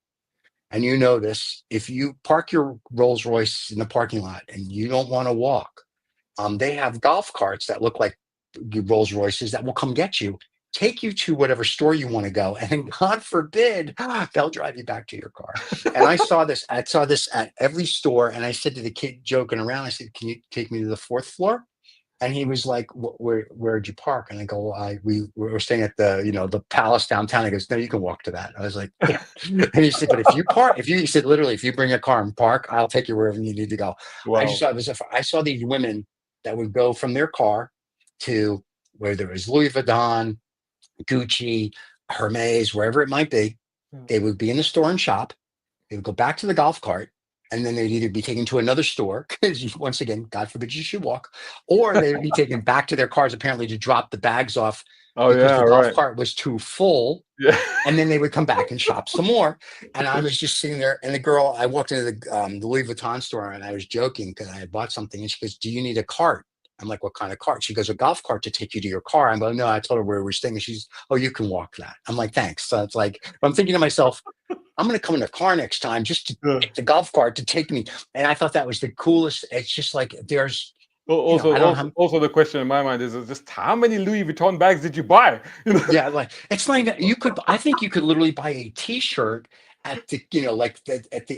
And you know this, if you park your Rolls Royce in the parking lot and you don't want to walk, they have golf carts that look like Rolls Royces that will come get you, take you to whatever store you want to go, and then God forbid, they'll drive you back to your car. And I saw this at every store, and I said to the kid joking around, I said, "Can you take me to the fourth floor?" And he was like, Where'd you park?" And I go, we were staying at the Palace downtown. He goes, "No, you can walk to that." I was like, "Yeah." And he said, "But if you park, he said, literally, if you bring a car and park, I'll take you wherever you need to go." Wow. I saw these women that would go from their car to where there was Louis Vuitton, Gucci, Hermes, wherever it might be. Yeah. They would be in the store and shop. They would go back to the golf cart, and then they'd either be taken to another store, because once again, God forbid you should walk, or they would be taken back to their cars apparently to drop the bags off Oh because yeah. the golf Right. cart was too full. Yeah. And then they would come back and shop some more. And I was just sitting there, and I walked into the Louis Vuitton store, and I was joking because I had bought something. And she goes, "Do you need a cart?" I'm like, "What kind of cart?" She goes, "A golf cart to take you to your car." I'm going, "No," I told her where we're staying. And she's, "Oh, you can walk that." I'm like, "Thanks." So it's like, I'm thinking to myself, I'm going to come in a car next time just to Yeah. get the golf cart to take me. And I thought that was the coolest. It's just like there's, Also, I don't know how. also, the question in my mind is just how many Louis Vuitton bags did you buy? Yeah, like it's not even I think you could literally buy a t-shirt at the, like at the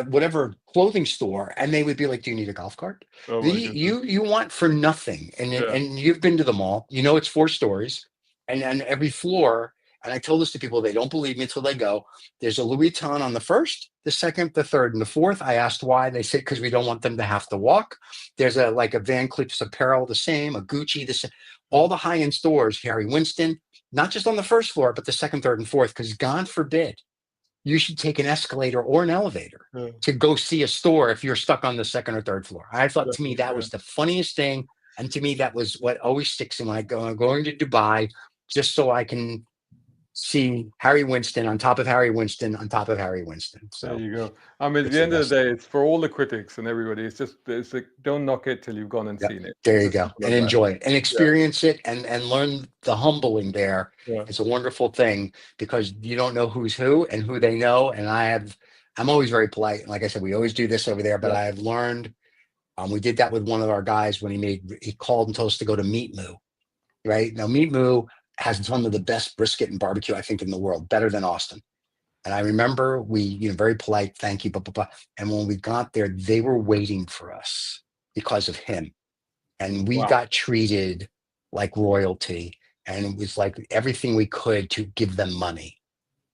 whatever clothing store, and they would be like, "Do you need a golf cart?" Oh The my goodness. you want for nothing. And Yeah. and you've been to the mall, it's 4 stories, and every floor, and I told this to people, they don't believe me until they go. There's a Louis Vuitton on the first, the second, the third, and the fourth. I asked why. They said because we don't want them to have to walk. There's a Van Cleef's apparel, the same, a Gucci, the same. All the high-end stores, Harry Winston, not just on the first floor, but the second, third, and fourth, because God forbid you should take an escalator or an elevator Yeah. to go see a store if you're stuck on the second or third floor. I thought, to me, that Yeah. was the funniest thing. And to me, that was what always sticks in when I'm going to Dubai, just so I can see Harry Winston on top of Harry Winston on top of Harry Winston. There So you go. I mean, at it's the the end of best. the day, it's for all the critics and everybody. It's like, don't knock it till you've gone and Yeah, seen it. there It's you as go. simple And as that. enjoy it and Yeah. experience it and learn the humbling there. Yeah. It's a wonderful thing because you don't know who's who and who they know. And I'm always very polite. And like I said, we always do this over there, but Yeah. I've learned, we did that with one of our guys when he called and told us to go to Meat Moo, right? Now, Meat Moo has some of the best brisket and barbecue, I think, in the world, better than Austin. And I remember we, very polite, thank you, blah, blah, blah. And when we got there, they were waiting for us because of him. And we Wow. got treated like royalty, and it was like everything we could to give them money.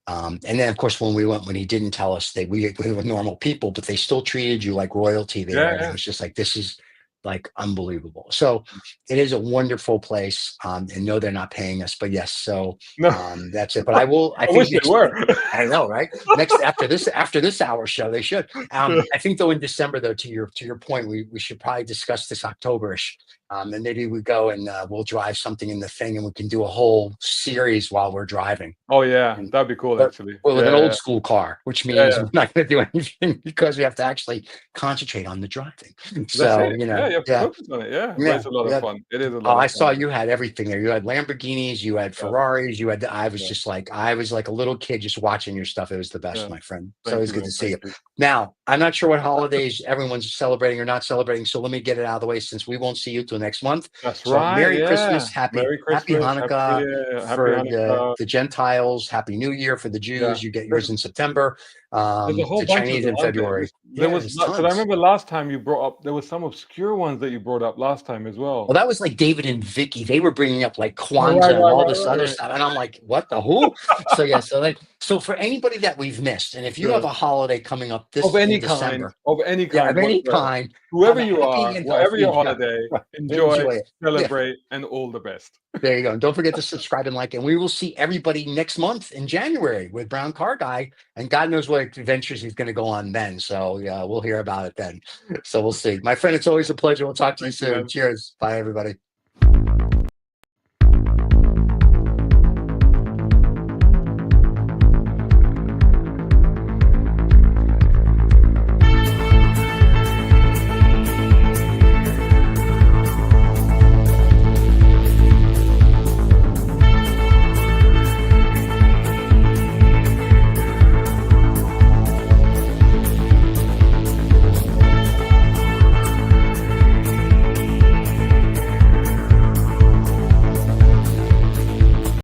And then, of course, when we went, when he didn't tell us, we were normal people, but they still treated you like royalty there. Yeah, And it yeah. was just like, this is like unbelievable. So it is a wonderful place. And no, they're not paying us, but yes. So No, that's it. But I I think wish they next, were. I know, right? Next, after this hour show, they should. I think though in December, though, to your point, we should probably discuss this Octoberish. And maybe we go and we'll drive something in the thing, and we can do a whole series while we're driving. Oh yeah, And that'd be cool but actually. with an Yeah, old yeah, school car, which yeah, means yeah. we're not going to do anything because we have to actually concentrate on the driving. That's So, it. Yeah, you have to yeah, focus on it. Yeah, but yeah, it's a lot of yeah. fun. It is a Oh, lot I of saw fun. you had everything there. You had Lamborghinis, you had Yeah, Ferraris, you had, I was yeah, just like, I was like a little kid just watching your stuff. It was the best, yeah. my friend. So it Thank was you, good man. to see Thank you. you. Now, I'm not sure what holidays everyone's celebrating or not celebrating. So let me get it out of the way since we won't see you till next month. That's So right. Merry Yeah. Christmas, Merry Happy Christmas. Happy New Hanukkah Year. Happy for Hanukkah. the Gentiles, Happy New Year for the Yeah. Jews. You get There's yours in September. there's a whole The bunch of Chinese them, in aren't there? February. There Yeah, was there's because I tons. remember last time you brought up there was some obscure ones that you brought up last time as Well, well. that was like David and Vicky. They were bringing up like Oh, right, Kwanzaa and right, all right, this right, other right. stuff, and I'm like, "What the who?" So yeah, so for anybody that we've missed, and if you have Yeah. a holiday coming up Of this in any kind, December, of any yeah, kind of any whatsoever. kind, Whoever have a you happy, are, whatever your yeah, holiday, right, enjoy, enjoy it. Yeah, celebrate, and all the best. there you go. And don't forget to subscribe and like, and we will see everybody next month in January with Brown Car Guy, and God knows what adventures he's going to go on then. So yeah, we'll hear about it then. So we'll see, my friend. It's always a pleasure. We'll talk to you Thank you, soon. man. Cheers. Bye, everybody.